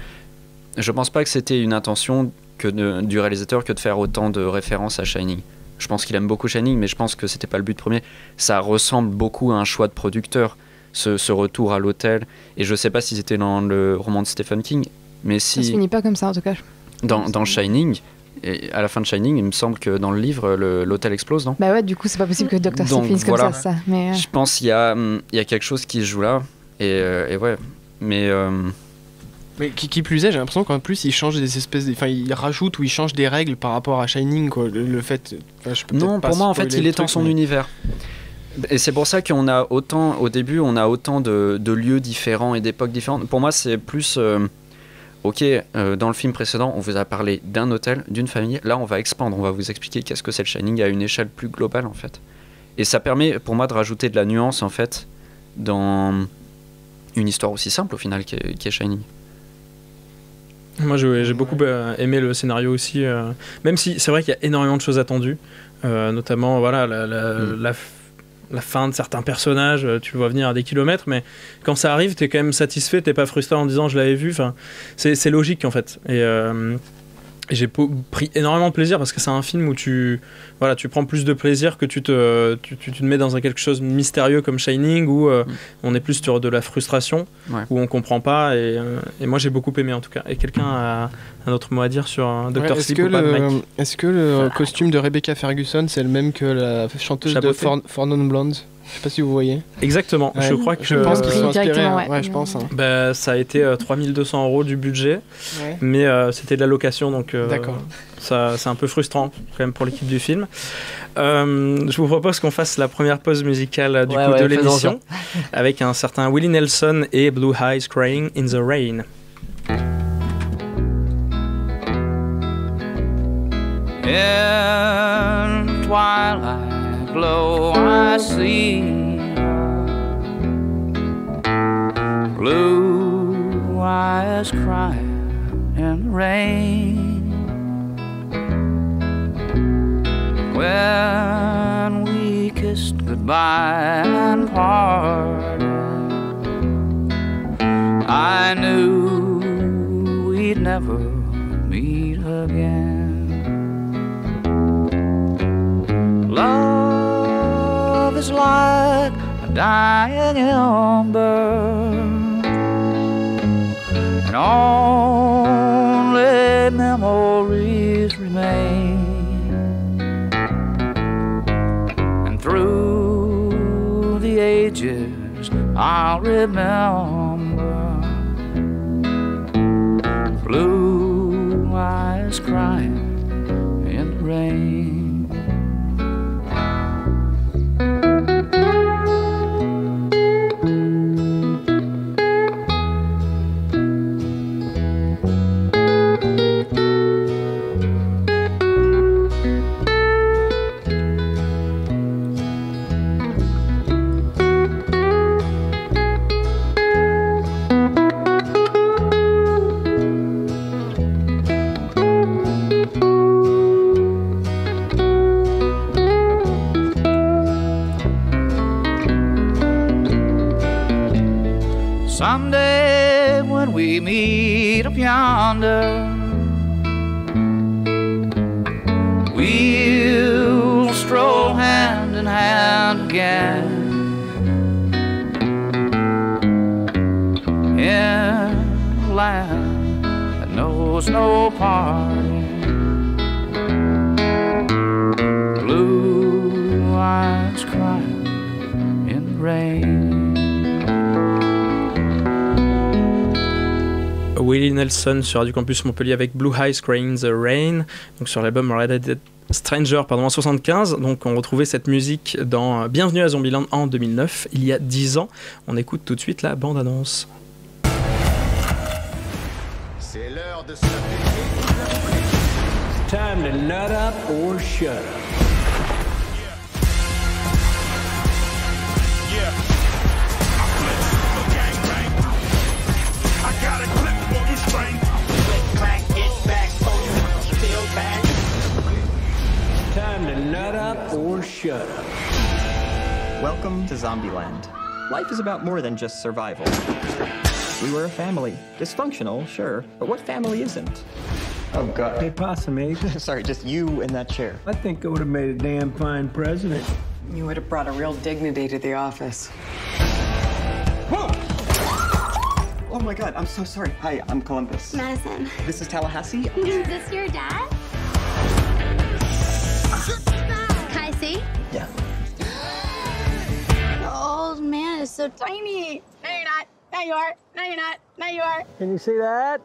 je pense pas que c'était une intention du réalisateur que de faire autant de références à Shining. Je pense qu'il aime beaucoup Shining, mais je pense que c'était pas le but premier. Ça ressemble beaucoup à un choix de producteur, ce retour à l'hôtel, et je sais pas si c'était dans le roman de Stephen King, mais si... Ça se finit pas comme ça en tout cas. Dans Shining, et à la fin de Shining, il me semble que dans le livre, l'hôtel explose, non? Bah ouais, du coup, c'est pas possible que Dr. Sleep finisse comme ça. Mais je pense qu'il y a quelque chose qui se joue là, et ouais, mais... Mais qui plus est, j'ai l'impression qu'en plus, il change des espèces... Enfin, il rajoute ou il change des règles par rapport à Shining, quoi. Le fait... Je peux non, pour moi, en fait, il est dans son univers. Et c'est pour ça qu'on a autant... Au début, on a autant de lieux différents et d'époques différentes. Pour moi, c'est plus... Ok, dans le film précédent, on vous a parlé d'un hôtel, d'une famille. Là, on va expandre, on va vous expliquer qu'est-ce que c'est le Shining à une échelle plus globale, en fait. Et ça permet, pour moi, de rajouter de la nuance, en fait, dans une histoire aussi simple, au final, qui est Shining. Moi, j'ai beaucoup aimé le scénario aussi, même si c'est vrai qu'il y a énormément de choses attendues, notamment, voilà, la fin de certains personnages, tu le vois venir à des kilomètres, mais quand ça arrive, t'es quand même satisfait, t'es pas frustré en disant je l'avais vu. Enfin, c'est logique en fait. Et j'ai pris énormément de plaisir parce que c'est un film où tu prends plus de plaisir que tu te mets dans quelque chose de mystérieux comme Shining où on est plus sur de la frustration, où on comprend pas. Et moi j'ai beaucoup aimé en tout cas. Et quelqu'un a un autre mot à dire sur Dr. Sleep ou pas, Mike? Est-ce que le costume de Rebecca Ferguson c'est le même que la chanteuse de For Non Blondes? Je sais pas si vous voyez. Exactement, je crois que... Je pense qu'ils sont inspirés, je pense. Bah, ça a été 3200 € du budget, mais c'était de la location, donc ça, c'est un peu frustrant quand même pour l'équipe du film. Je vous propose qu'on fasse la première pause musicale du coup de l'émission, avec un certain Willie Nelson et Blue Eyes Crying in the Rain. In twilight glow I see blue eyes crying in the rain. When we kissed goodbye and parted, I knew we'd never meet again. Love is like a dying ember, and only memories remain. And through the ages I'll remember blue eyes crying in the rain. Someday when we meet up yonder, we'll stroll hand in hand again in a land that knows no parting. Blue rain. Willie Nelson sur Radio Campus Montpellier avec Blue Eyes Crying the Rain, donc sur l'album Red Stranger en 75. Donc on retrouvait cette musique dans Bienvenue à Zombieland en 2009, il y a 10 ans. On écoute tout de suite la bande-annonce. C'est l'heure de se taper. Time to nut up or shut up. Time to nut up or shut up. Welcome to Zombieland. Life is about more than just survival. We were a family. Dysfunctional, sure, but what family isn't? Oh, God. Hey, Possum Ape. Sorry, just you in that chair. I think I would have made a damn fine president. You would have brought a real dignity to the office. Whoa! Oh my God, I'm so sorry. Hi, I'm Columbus. Madison. This is Tallahassee. Is this your dad? Can I see? Yeah. The old man is so tiny. No, you're not. No, you are. No, you're not. No, you are. Can you see that?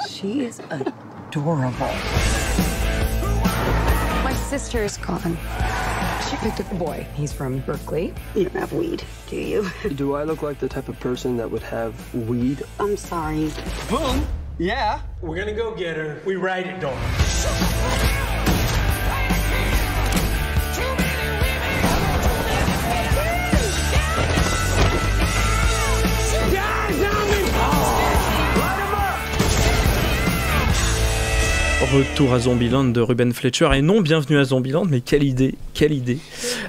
She is adorable. My sister's gone. She picked up a boy. He's from Berkeley. You don't have weed, do you? Do I look like the type of person that would have weed? I'm sorry. Boom! Yeah! We're gonna go get her. We ride it, dog. Retour à Zombieland de Ruben Fletcher, et non Bienvenue à Zombieland, mais quelle idée, quelle idée.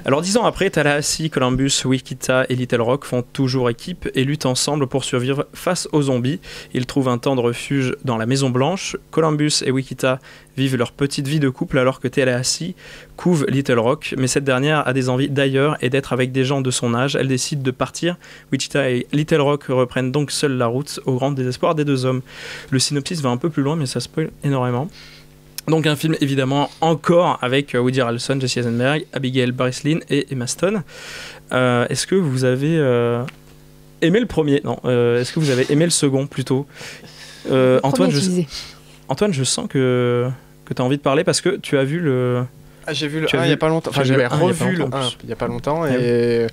Alors 10 ans après, Tallahassee, Columbus, Wichita et Little Rock font toujours équipe et luttent ensemble pour survivre face aux zombies. Ils trouvent un temps de refuge dans la Maison Blanche. Columbus et Wichita vivent leur petite vie de couple alors que Tallahassee couve Little Rock, mais cette dernière a des envies d'ailleurs et d'être avec des gens de son âge. Elle décide de partir. Wichita et Little Rock reprennent donc seuls la route au grand désespoir des deux hommes. Le synopsis va un peu plus loin, mais ça spoil énormément. Donc un film évidemment encore avec Woody Harrelson, Jesse Eisenberg, Abigail Breslin et Emma Stone. Est-ce que vous avez aimé le premier ? Non. Est-ce que vous avez aimé le second plutôt ? Antoine, je sens que tu as envie de parler parce que tu as vu le... Ah, j'ai vu le 1 il n'y a pas longtemps. Enfin, j'avais revu le 1 il n'y a pas longtemps et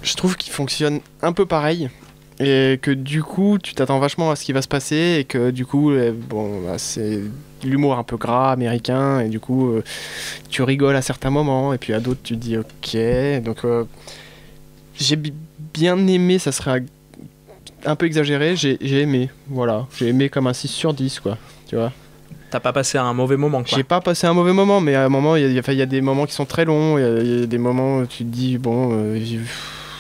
je trouve qu'il fonctionne un peu pareil. Et que du coup, tu t'attends vachement à ce qui va se passer et que du coup, bon, bah, c'est l'humour un peu gras américain et du coup, tu rigoles à certains moments et puis à d'autres, tu te dis ok. Donc, j'ai bien aimé, ça serait un peu exagéré, j'ai aimé, voilà. J'ai aimé comme un 6 sur 10, quoi, tu vois. T'as pas passé un mauvais moment, quoi. J'ai pas passé un mauvais moment, mais à un moment, il y a des moments qui sont très longs, il y a des moments où tu te dis, bon...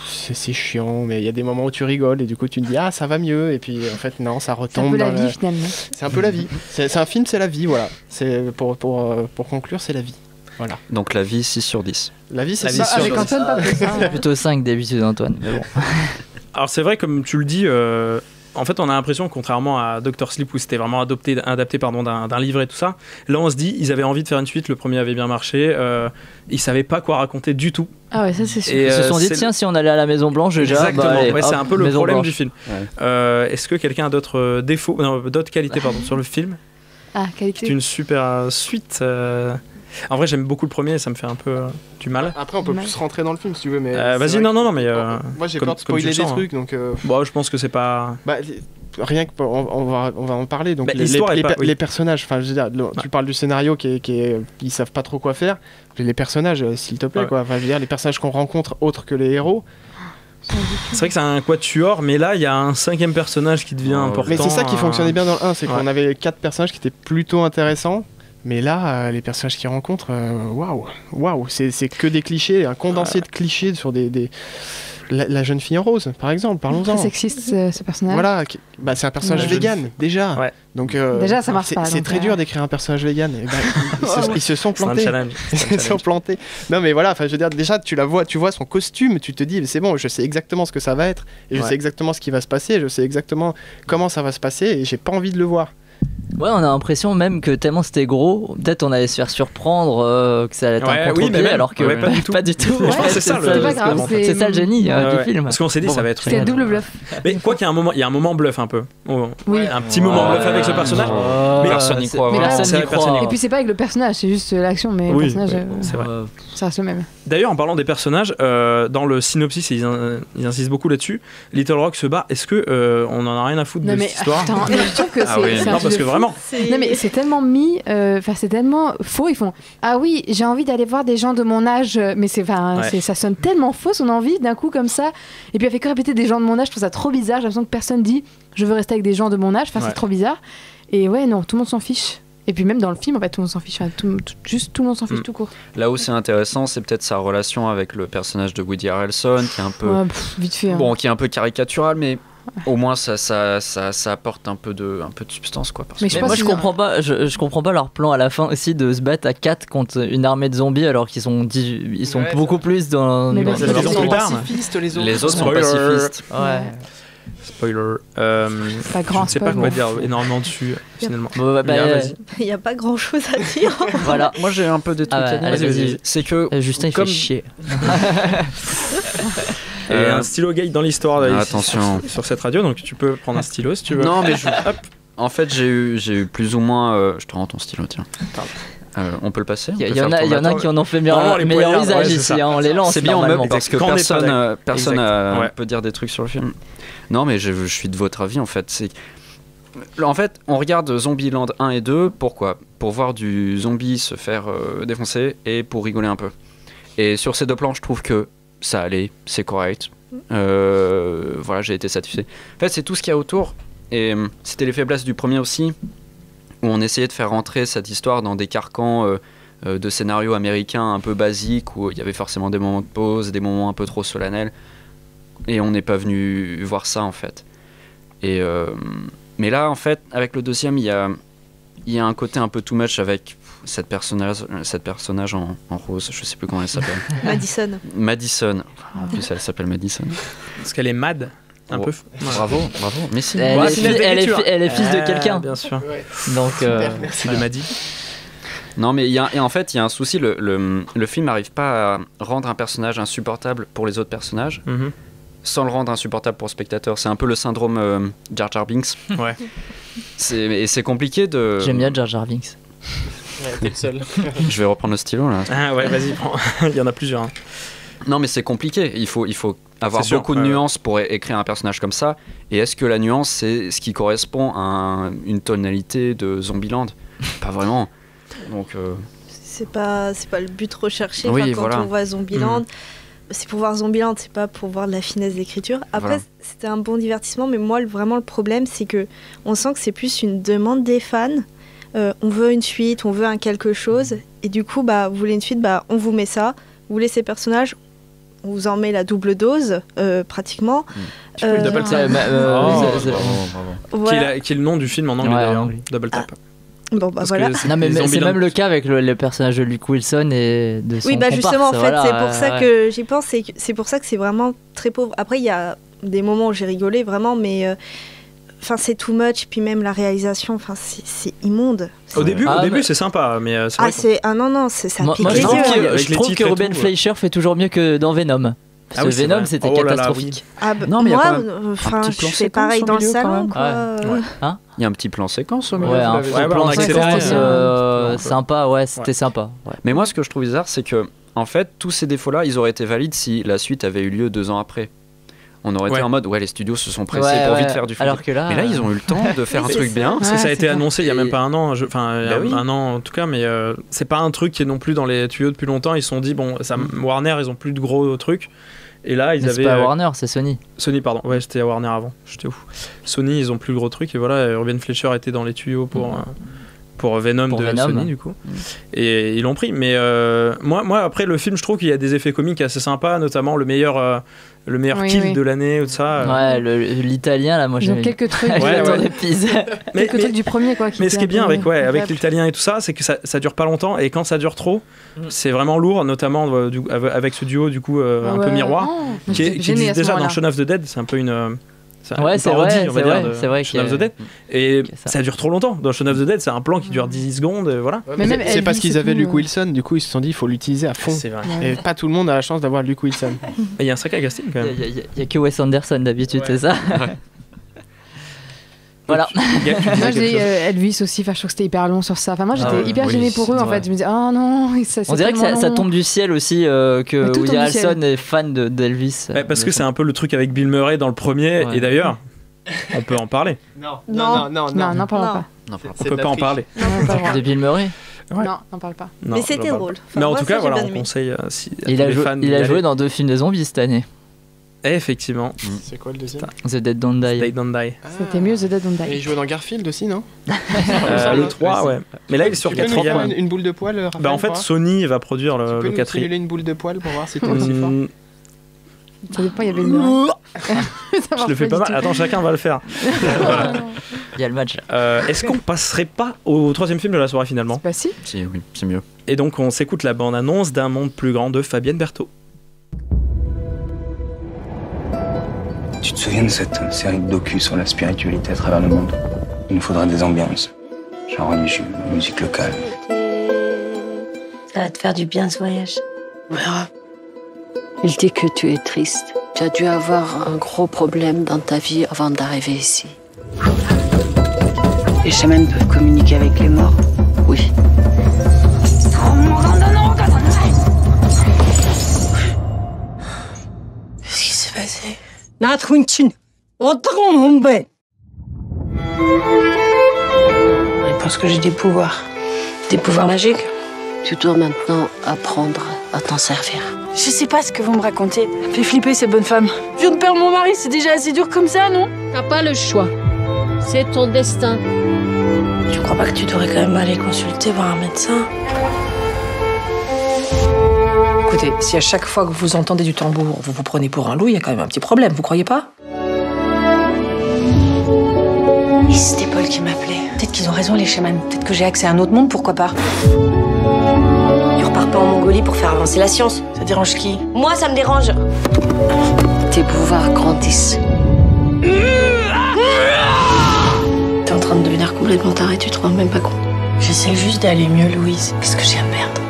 c'est chiant, mais il y a des moments où tu rigoles et du coup tu te dis ah ça va mieux et puis en fait non ça retombe. C'est un peu la vie finalement. C'est un peu la vie. C'est un film, c'est la vie, voilà. C'est pour conclure, c'est la vie. Voilà. Donc la vie 6 sur 10. La vie c'est ça. Avec Antoine pas plus. Plutôt 5 d'habitude Antoine. Mais bon. Alors c'est vrai comme tu le dis. En fait, on a l'impression, contrairement à Dr. Sleep, où c'était vraiment adapté d'un livre et tout ça, là on se dit, ils avaient envie de faire une suite, le premier avait bien marché, ils savaient pas quoi raconter du tout. Ah ouais, ça c'est sûr. Ils se sont dit, tiens, si on allait à la Maison Blanche déjà, exactement, bah, allez, ouais, c'est un peu le Maison problème Blanche. du film. Ouais. Est-ce que quelqu'un a d'autres défauts, d'autres qualités sur le film ? Ah, qualité. C'est une super suite. En vrai, j'aime beaucoup le premier, ça me fait un peu du mal. Après, on peut plus rentrer dans le film si tu veux, mais. Vas-y, non, mais. Moi, j'ai peur de spoiler des trucs, donc. Bon, je pense que c'est pas. Bah, rien que on va en parler. Donc, les personnages. Enfin, je veux dire, tu parles du scénario qui savent pas trop quoi faire. Les personnages, s'il te plaît, quoi. Enfin, je veux dire, les personnages qu'on rencontre autres que les héros. C'est vrai que c'est un quatuor, mais là il y a un 5e personnage qui devient important. Mais c'est ça qui fonctionnait bien dans le 1, c'est qu'on avait 4 personnages qui étaient plutôt intéressants. Mais là, les personnages qu'ils rencontrent, waouh, c'est que des clichés, un condensé de clichés sur la jeune fille en rose, par exemple, parlons-en. Très sexiste ce personnage. Voilà, c'est un personnage vegan, déjà. Ouais. Donc, déjà, ça marche pas. C'est très dur d'écrire un personnage vegan. Et ils se sont plantés. C'est un challenge. Ils se sont plantés. Non, mais voilà, je veux dire, déjà, tu vois son costume, tu te dis, c'est bon, je sais exactement ce que ça va être, et je sais exactement ce qui va se passer, je sais exactement comment ça va se passer, et j'ai pas envie de le voir. Ouais, on a l'impression même que tellement c'était gros, peut-être on allait se faire surprendre, que ça allait être un contre-pied, alors que pas du tout. C'est ça le génie du film. Parce qu'on s'est dit ça va être. C'est double bluff. Mais quoi qu'il y a un moment bluff un peu. Un petit moment bluff avec ce personnage. Mais personne n'y croit. Et puis c'est pas avec le personnage, c'est juste l'action, mais le personnage, c'est vrai. Ça reste le même. D'ailleurs, en parlant des personnages, dans le synopsis, ils insistent beaucoup là-dessus. Little Rock se bat. Est-ce que on en a rien à foutre de cette histoire? Je trouve que c'est non, parce que vraiment. Non mais c'est tellement c'est tellement faux. Ils font ah oui, j'ai envie d'aller voir des gens de mon âge, mais ça sonne tellement faux son envie d'un coup comme ça. Et puis elle fait que répéter des gens de mon âge. Je trouve ça trop bizarre. J'ai l'impression que personne dit je veux rester avec des gens de mon âge. C'est trop bizarre. Et ouais, non, tout le monde s'en fiche. Et puis même dans le film, en fait, tout le monde s'en fiche. Juste tout le monde s'en fiche tout court. Là où c'est intéressant, c'est peut-être sa relation avec le personnage de Woody Harrelson, qui est un peu vite fait. Bon, qui est un peu caricatural, mais au moins ça apporte un peu de substance, quoi. Mais moi je comprends pas leur plan à la fin aussi de se battre à 4 contre une armée de zombies alors qu'ils sont beaucoup plus dans ils sont pacifistes, les autres sont pacifistes. Ouais. Spoiler. Je ne sais pas quoi dire énormément dessus finalement. Il n'y a pas grand chose à dire. Voilà. Moi j'ai un peu des trucs à dire. Vas-y. C'est que Justin il fait chier. Et un stylo gay dans l'histoire attention sur cette radio, donc tu peux prendre un stylo si tu veux. Non mais hop. En fait j'ai eu plus ou moins je te rends ton stylo, tiens. On peut le passer. Il y en a qui en ont fait meilleur usage ici, on les lance. C'est bien en meuble parce que personne peut dire des trucs sur le film. Non mais je suis de votre avis en fait. En fait, on regarde Zombieland 1 et 2, pourquoi ? Pour voir du zombie se faire défoncer et pour rigoler un peu. Et sur ces deux plans, je trouve que ça allait, c'est correct. Voilà, j'ai été satisfait. En fait, c'est tout ce qu'il y a autour. Et c'était les faiblesses du premier aussi, où on essayait de faire rentrer cette histoire dans des carcans de scénarios américains un peu basiques, où il y avait forcément des moments de pause, des moments un peu trop solennels. Et on n'est pas venu voir ça, en fait. Mais là, en fait, avec le deuxième, il y a un côté un peu too much avec cette personnage en rose, je sais plus comment elle s'appelle. Madison. En plus, elle s'appelle Madison. Parce qu'elle est mad. Un peu. Bravo. Mais si. Elle est fils de quelqu'un. Bien sûr. Ouais. Donc, merci de Maddy. Non, mais en fait, il y a un souci. Le film n'arrive pas à rendre un personnage insupportable pour les autres personnages. Sans le rendre insupportable pour le spectateur. C'est un peu le syndrome Jar Jar Binks. Ouais. Et c'est compliqué de... J'aime bien Jar Jar Binks. Ouais, t'es le seul. Je vais reprendre le stylo, là. Ah ouais, vas-y, prends. Il y en a plusieurs. Hein. Non, mais c'est compliqué. Il faut avoir beaucoup de nuances pour écrire un personnage comme ça. Et est-ce que la nuance, c'est ce qui correspond à une tonalité de Zombieland ? Pas vraiment. Donc... C'est pas le but recherché quand on voit Zombieland. C'est pour voir Zombieland, c'est pas pour voir de la finesse d'écriture. Après, c'était un bon divertissement, mais moi, vraiment, le problème, c'est que on sent que c'est plus une demande des fans. On veut une suite, on veut un quelque chose. Et du coup, vous voulez une suite, on vous met ça. Vous voulez ces personnages, on vous en met la double dose, pratiquement. Tu peux le double tap. Voilà. Qui est le nom du film en anglais, d'ailleurs. Double tap. Bon, voilà. Non, mais c'est même le cas avec le personnage de Luke Wilson et de son comparse. Justement, en fait, c'est pour ça que j'y pense. C'est pour ça que c'est vraiment très pauvre. Après, il y a des moments où j'ai rigolé, vraiment, mais... c'est too much, puis même la réalisation, c'est immonde. Au début, c'est sympa, mais c'est vrai. Ça pique les yeux. Je trouve que Ruben Fleischer fait toujours il que dans Venom. Parce que Venom, c'était catastrophique. Non, mais je fais pareil dans le salon, quoi. Il y a un petit plan séquence au milieu. Ouais, un plan séquence sympa, c'était sympa. Mais moi, ce que je trouve bizarre, c'est que, en fait, tous ces défauts-là, ils auraient été valides si la suite avait eu lieu 2 ans après. On aurait été en mode, les studios se sont pressés pour vite faire du film. Alors que là, mais là, ils ont eu le temps de faire un truc bien. Parce que ça a été annoncé il y a même pas un an, un an en tout cas, mais c'est pas un truc qui est non plus dans les tuyaux depuis longtemps. Ils se sont dit, Warner, ils ont plus de gros trucs. Et là, ils avaient. C'est pas Warner, c'est Sony. Sony, pardon. Ouais, c'était à Warner avant. J'étais ouf. Sony, ils ont plus de gros trucs. Et voilà, Ruben Fleischer était dans les tuyaux pour Venom de Sony, du coup. Et ils l'ont pris. Mais moi, après, le film, je trouve qu'il y a des effets comiques assez sympas, notamment le meilleur kill de l'année ou de ça. Ouais, l'italien, là, moi j'ai quelques trucs. Quelques trucs du premier, quoi. Mais ce qui est bien avec l'italien et tout ça, c'est que ça dure pas longtemps, et quand ça dure trop, c'est vraiment lourd, notamment avec ce duo, du coup, un peu miroir, qui existe déjà dans Shaun of the Dead. C'est un peu Ouais, c'est vrai, c'est vrai. Shaun of the Dead. Et ça dure trop longtemps. Dans Shaun of the Dead, c'est un plan qui dure 10 secondes, voilà. Ouais, mais c'est parce qu'ils avaient Luke Wilson, du coup ils se sont dit il faut l'utiliser à fond. C'est vrai. Et pas tout le monde a la chance d'avoir Luke Wilson. Il y a un sacré casting quand même. Il y a que Wes Anderson d'habitude, c'est ça. Voilà. Moi j'ai Elvis aussi, enfin, je trouve que c'était hyper long sur ça. Enfin, moi j'étais hyper gênée pour eux en fait. Je me disais, oh non, on dirait que ça tombe du ciel aussi, que Woody Harrelson est fan d'Elvis. Ouais, parce que c'est un peu le truc avec Bill Murray dans le premier, et d'ailleurs, on peut en parler. Non, n'en parlons pas. On peut pas en parler. De Bill Murray. Ouais. Non, n'en parle pas. Non, mais c'était drôle. Enfin, mais en tout cas, voilà, on conseille si il a joué dans 2 films de zombies cette année. Effectivement. C'est quoi le deuxième? The Dead Don't Die. Dead Don't Die. C'était mieux The Dead Don't Die. Et il jouait dans Garfield aussi, non? Le 3, ouais. Mais là, il est sur 4ème. Une boule de poil, en fait, Sony va produire le 4ème. Tu peux nous une boule de poil pour voir si t'es aussi fort? Ça dépend, il y avait une je le fais pas mal. Attends, chacun va le faire. Voilà. Il y a le match. Est-ce qu'on passerait pas au 3e film de la soirée finalement? Bah si. Oui, c'est mieux. Et donc, on s'écoute la bande-annonce d'Un monde plus grand de Fabienne Berthaud. Tu te souviens de cette série de docu sur la spiritualité à travers le monde? Il nous faudra des ambiances, genre religieux, musique locale. Ça va te faire du bien ce voyage. On verra. Il dit que tu es triste. Tu as dû avoir un gros problème dans ta vie avant d'arriver ici. Les chamans peuvent communiquer avec les morts. Oui. Qu'est-ce qui s'est passé? Il pense que j'ai des pouvoirs. Des pouvoirs magiques. Tu dois maintenant apprendre à t'en servir. Je sais pas ce que vous me racontez. Fait flipper ces bonnes femmes. Je viens de perdre mon mari, c'est déjà assez dur comme ça, non? T'as pas le choix. C'est ton destin. Tu crois pas que tu devrais quand même aller consulter, voir un médecin? Écoutez, si à chaque fois que vous entendez du tambour, vous vous prenez pour un loup, il y a quand même un petit problème, vous croyez pas? Et c'était Paul qui m'appelait. Peut-être qu'ils ont raison, les chamans. Peut-être que j'ai accès à un autre monde, pourquoi pas? Il repart pas en Mongolie pour faire avancer la science. Ça dérange qui? Moi, ça me dérange. Tes pouvoirs grandissent. T'es en train de devenir complètement taré, tu te rends même pas compte. J'essaie juste d'aller mieux, Louise. Qu'est-ce que j'ai à perdre?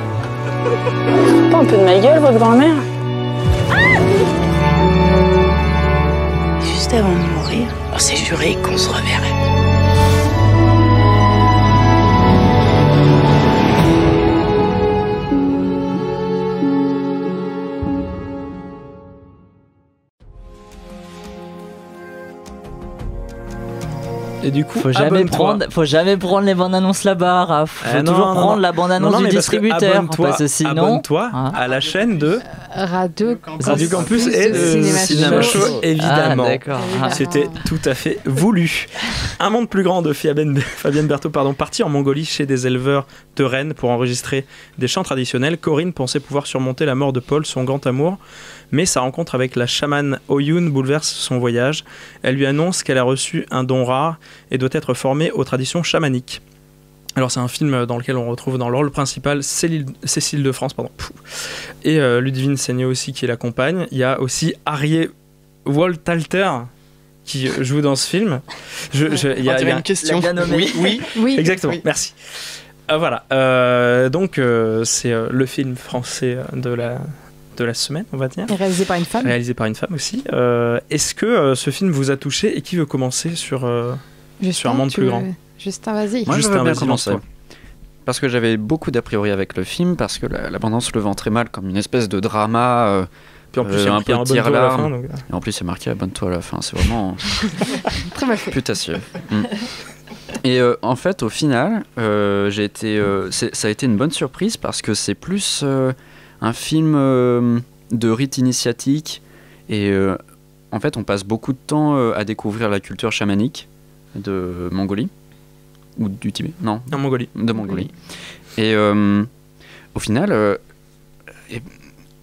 Pas un peu de ma gueule, votre grand-mère? Juste avant de mourir, on s'est juré qu'on se reverrait. Et du coup, faut jamais prendre les bandes annonces là-bas, Raph. Faut toujours prendre la bande annonce du distributeur. Abonne-toi à la chaîne de Radio Campus et de Cinéma Show, évidemment. Ah, c'était tout à fait voulu. Un monde plus grand de Fabienne Berthaud, parti en Mongolie chez des éleveurs de rennes pour enregistrer des chants traditionnels. Corinne pensait pouvoir surmonter la mort de Paul, son grand amour. Mais sa rencontre avec la chamane Oyun bouleverse son voyage. Elle lui annonce qu'elle a reçu un don rare et doit être formée aux traditions chamaniques. Alors c'est un film dans lequel on retrouve dans le rôle principal Cécile de France, et Ludivine Seigné aussi qui l'accompagne. Il y a aussi Arié Woltalter qui joue dans ce film. Il y a une question. Oui, exactement. Oui. Merci. Voilà. Donc c'est le film français de la semaine, on va dire. Et réalisé par une femme. Réalisé par une femme aussi. Est-ce que ce film vous a touché et qui veut commencer sur un monde plus grand? Justin, vas-y. Moi, je veux bien commencer. Parce que j'avais beaucoup d'a priori avec le film, parce que la bande-annonce le vend très mal comme une espèce de drama. Puis en plus, un peu de tire-larme. Donc... Et en plus, c'est marqué abonne-toi à la fin. C'est vraiment très mal fait. Putassieux. Et en fait, au final, ça a été une bonne surprise parce que c'est plus un film de rite initiatique. Et en fait, on passe beaucoup de temps à découvrir la culture chamanique de Mongolie. Ou du Tibet? Non. En Mongolie. De Mongolie. Et au final,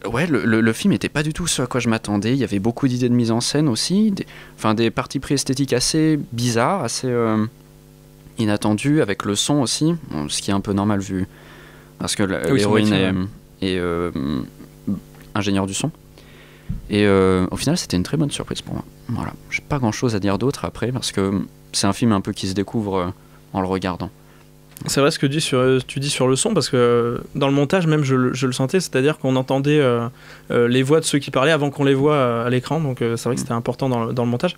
le film n'était pas du tout ce à quoi je m'attendais. Il y avait beaucoup d'idées de mise en scène aussi. Des parties pris esthétiques assez bizarres, assez inattendues, avec le son aussi. Bon, ce qui est un peu normal vu. Parce que l'héroïne est ingénieure du son. Et au final, c'était une très bonne surprise pour moi. Voilà, j'ai pas grand-chose à dire d'autre après, parce que c'est un film un peu qui se découvre en le regardant. C'est vrai ce que tu dis sur le son, parce que dans le montage même je le sentais, c'est-à-dire qu'on entendait les voix de ceux qui parlaient avant qu'on les voit à l'écran, donc c'est vrai que c'était important dans le montage.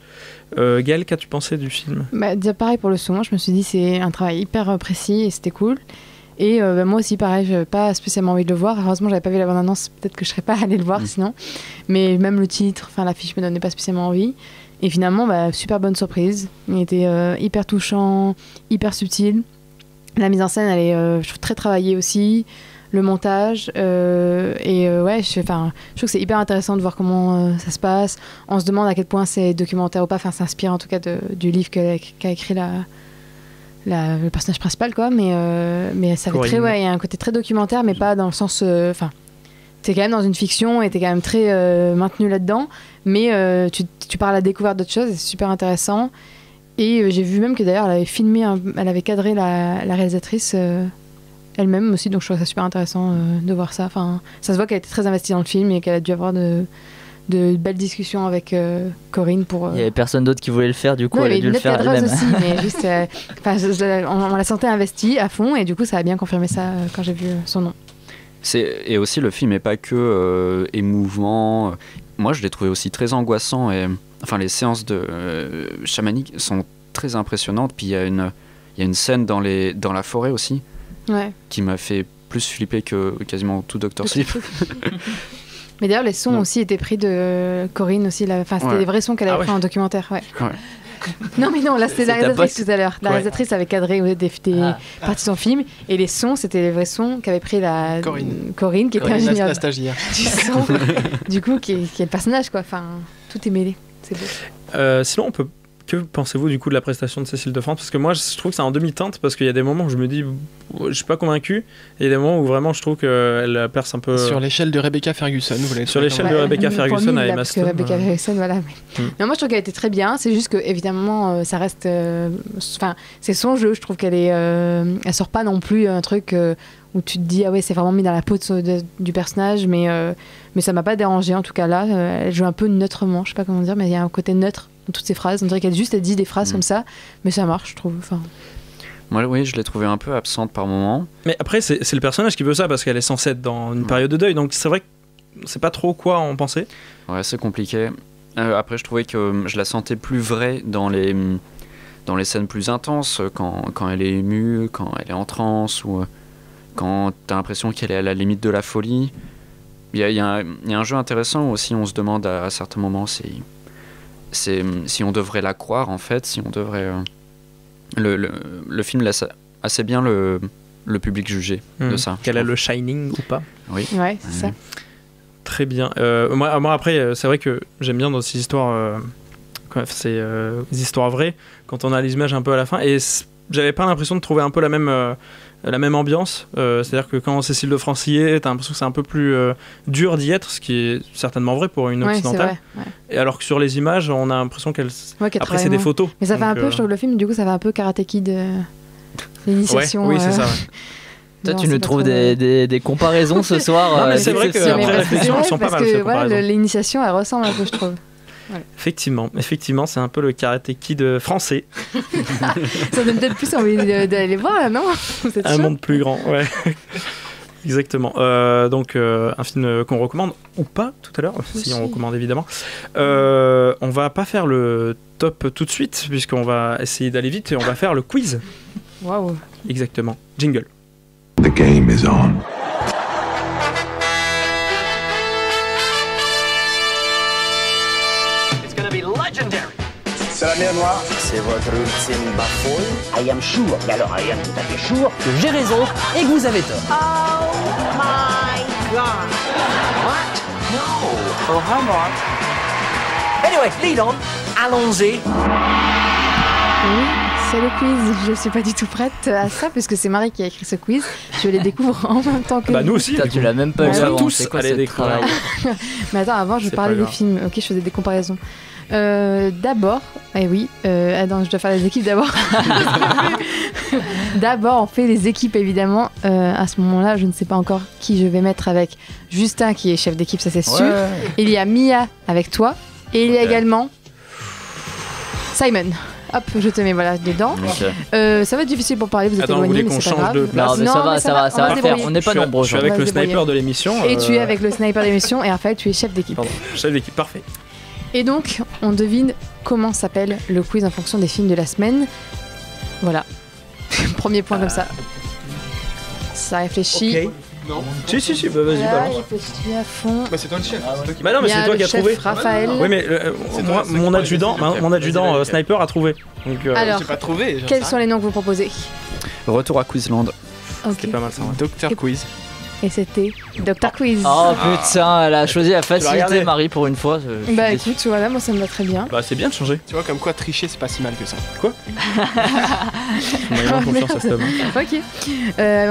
Gaëlle, qu'as-tu pensé du film ? Déjà pareil pour le son, je me suis dit c'est un travail hyper précis et c'était cool. Et moi aussi pareil, j'avais pas spécialement envie de le voir. Heureusement j'avais pas vu la bande-annonce, peut-être que je serais pas allée le voir sinon. Mais même le titre, enfin l'affiche me donnait pas spécialement envie. Et finalement, super bonne surprise. Il était hyper touchant, hyper subtil. La mise en scène, elle est je trouve, très travaillée aussi. Le montage. Ouais, je trouve que c'est hyper intéressant de voir comment ça se passe. On se demande à quel point c'est documentaire ou pas. Enfin, s'inspire en tout cas du livre qu'a écrit le personnage principal, quoi. Mais ça fait très, il y a un côté très documentaire, mais pas dans le sens. T'es quand même dans une fiction et t'es quand même très maintenu là-dedans. Mais tu pars à la découverte d'autres choses et c'est super intéressant. Et j'ai vu même que d'ailleurs elle avait cadré la réalisatrice elle-même aussi, donc je trouve ça super intéressant de voir ça. Enfin, ça se voit qu'elle était très investie dans le film et qu'elle a dû avoir de belles discussions avec Corinne pour. Il y avait personne d'autre qui voulait le faire, du coup elle a dû le faire elle-même. Aussi, mais juste, on la sentait investie à fond et du coup ça a bien confirmé ça quand j'ai vu son nom. Et aussi le film n'est pas que émouvant. Moi je l'ai trouvé aussi très angoissant et enfin les séances de chamaniques sont très impressionnantes. Puis il y a une scène dans la forêt aussi qui m'a fait plus flipper que quasiment tout Dr. Sleep. Mais d'ailleurs les sons aussi étaient pris de Corinne aussi. C'était des vrais sons qu'elle avait pris en documentaire. Ouais. Non mais non, là c'était la réalisatrice tout à l'heure. La réalisatrice avait cadré des parties de son film et les sons c'était les vrais sons qu'avait pris Corinne qui était ingénieure la stagiaire du son, du coup qui est le personnage, quoi. Enfin, tout est mêlé, c'est beau. Sinon que pensez-vous du coup de la prestation de Cécile de France ? Parce que moi je trouve que c'est en demi-teinte, parce qu'il y a des moments où je me dis je suis pas convaincu, et il y a des moments où vraiment je trouve qu'elle perce un peu. Sur l'échelle de Rebecca Ferguson, vous l'avez sur l'échelle de Rebecca Ferguson à Emma Stone. Rebecca Ferguson, voilà. Mais moi je trouve qu'elle était très bien, c'est juste que évidemment ça reste. C'est son jeu, je trouve qu'elle elle sort pas non plus un truc où tu te dis ah ouais c'est vraiment mis dans la peau du personnage, mais ça m'a pas dérangé en tout cas là. Elle joue un peu neutrement, je sais pas comment dire, mais il y a un côté neutre dans toutes ces phrases. On dirait qu'elle dit des phrases comme ça, mais ça marche, je trouve. Enfin. Moi, oui, je l'ai trouvée un peu absente par moment. Mais après, c'est le personnage qui veut ça, parce qu'elle est censée être dans une période de deuil, donc c'est vrai que c'est pas trop quoi en penser. Ouais, c'est compliqué. Après, je trouvais que je la sentais plus vraie dans les scènes plus intenses, quand elle est émue, quand elle est en transe, ou quand t'as l'impression qu'elle est à la limite de la folie. Il y a un jeu intéressant aussi, on se demande à certains moments si on devrait la croire, en fait, si on devrait... Le film laisse assez bien le public juger de ça. Qu'elle a le Shining ou pas. Oui. Ouais, c'est ça. Très bien. Moi après, c'est vrai que j'aime bien dans ces histoires... c'est des histoires vraies, quand on a les images un peu à la fin, et j'avais pas l'impression de trouver un peu la même ambiance, c'est-à-dire que quand Cécile de France y est, t'as l'impression que c'est un peu plus dur d'y être, ce qui est certainement vrai pour une occidentale. Ouais. Et alors que sur les images, on a l'impression qu'elle après c'est des photos. Mais ça fait un peu, je trouve le film, du coup ça fait un peu Karate Kid, l'initiation. Oui, c'est ça. Toi, tu nous trouves des comparaisons ce soir. Non, mais c'est vrai qu'après réflexion, elles sont pas mal. Parce que l'initiation, elle ressemble un peu, je trouve. Ouais. Effectivement, c'est un peu le Karate Kid français. Ça donne peut-être plus envie d'aller voir là, non ? Un monde plus grand, ouais. Exactement. Donc, un film qu'on recommande, ou pas, tout à l'heure, si on recommande évidemment. On va pas faire le top tout de suite, puisqu'on va essayer d'aller vite et on va faire le quiz. Waouh. Exactement. Jingle. The game is on. C'est la mer Noire. C'est votre ultime bafouille. I am sure, mais alors I am tout à fait sure que j'ai raison et que vous avez tort. Oh my god. What? No. Oh, come on. Anyway, lead on. Allons-y. Oui, c'est le quiz. Je suis pas du tout prête à ça puisque c'est Marie qui a écrit ce quiz. Je les découvre en même temps que Bah nous aussi. Tu l'as même pas On lu va avant, tous c'est quoi aller ce découvrir. travail? Mais attends, avant je C'est parlais pas des grave. films. Ok, je faisais des comparaisons. D'abord, attends, je dois faire les équipes d'abord. D'abord, on fait les équipes évidemment. À ce moment-là, je ne sais pas encore qui je vais mettre avec Justin qui est chef d'équipe, ça c'est sûr. Ouais. Il y a Mia avec toi et il y a également Simon. Hop, je te mets voilà dedans. Ça va être difficile pour parler, vous êtes Attends, vous éloignés, voulez mais qu'on c'est pas change grave. de place? Non, mais ça va on le se faire. débrouiller. On n'est pas nombreux. Je suis avec On va le se débrouiller. sniper de l'émission. Et tu es avec le sniper d'émission et Raphaël, tu es chef d'équipe. Pardon, chef d'équipe, parfait. Et donc, on devine comment s'appelle le quiz en fonction des films de la semaine. Voilà. Premier point comme ça. Ça réfléchit. Ok. Non. Si, bah vas-y, Là, balance. il réfléchit à fond. Bah c'est toi le chef. c'est toi qui- Bah non, mais Il y a c'est toi le qui as chef trouvé. Raphaël. Oui, mais moi, mon adjudant, Vas-y. sniper a trouvé. Donc, Alors, J'ai pas trouvé. j'en quels sais sont les noms que vous proposez? Retour à Quizland. Ok. c'est pas mal ça. rien. Docteur Quiz. Et c'était Dr. Quiz. Oh putain, elle a choisi la facilité, regardé. Marie, pour une fois. Je suis Bah déçu. écoute, voilà, moi ça me va très bien. Bah c'est bien de changer. Tu vois comme quoi tricher c'est pas si mal que ça. J'ai moyennement confiance à cet homme. Ok.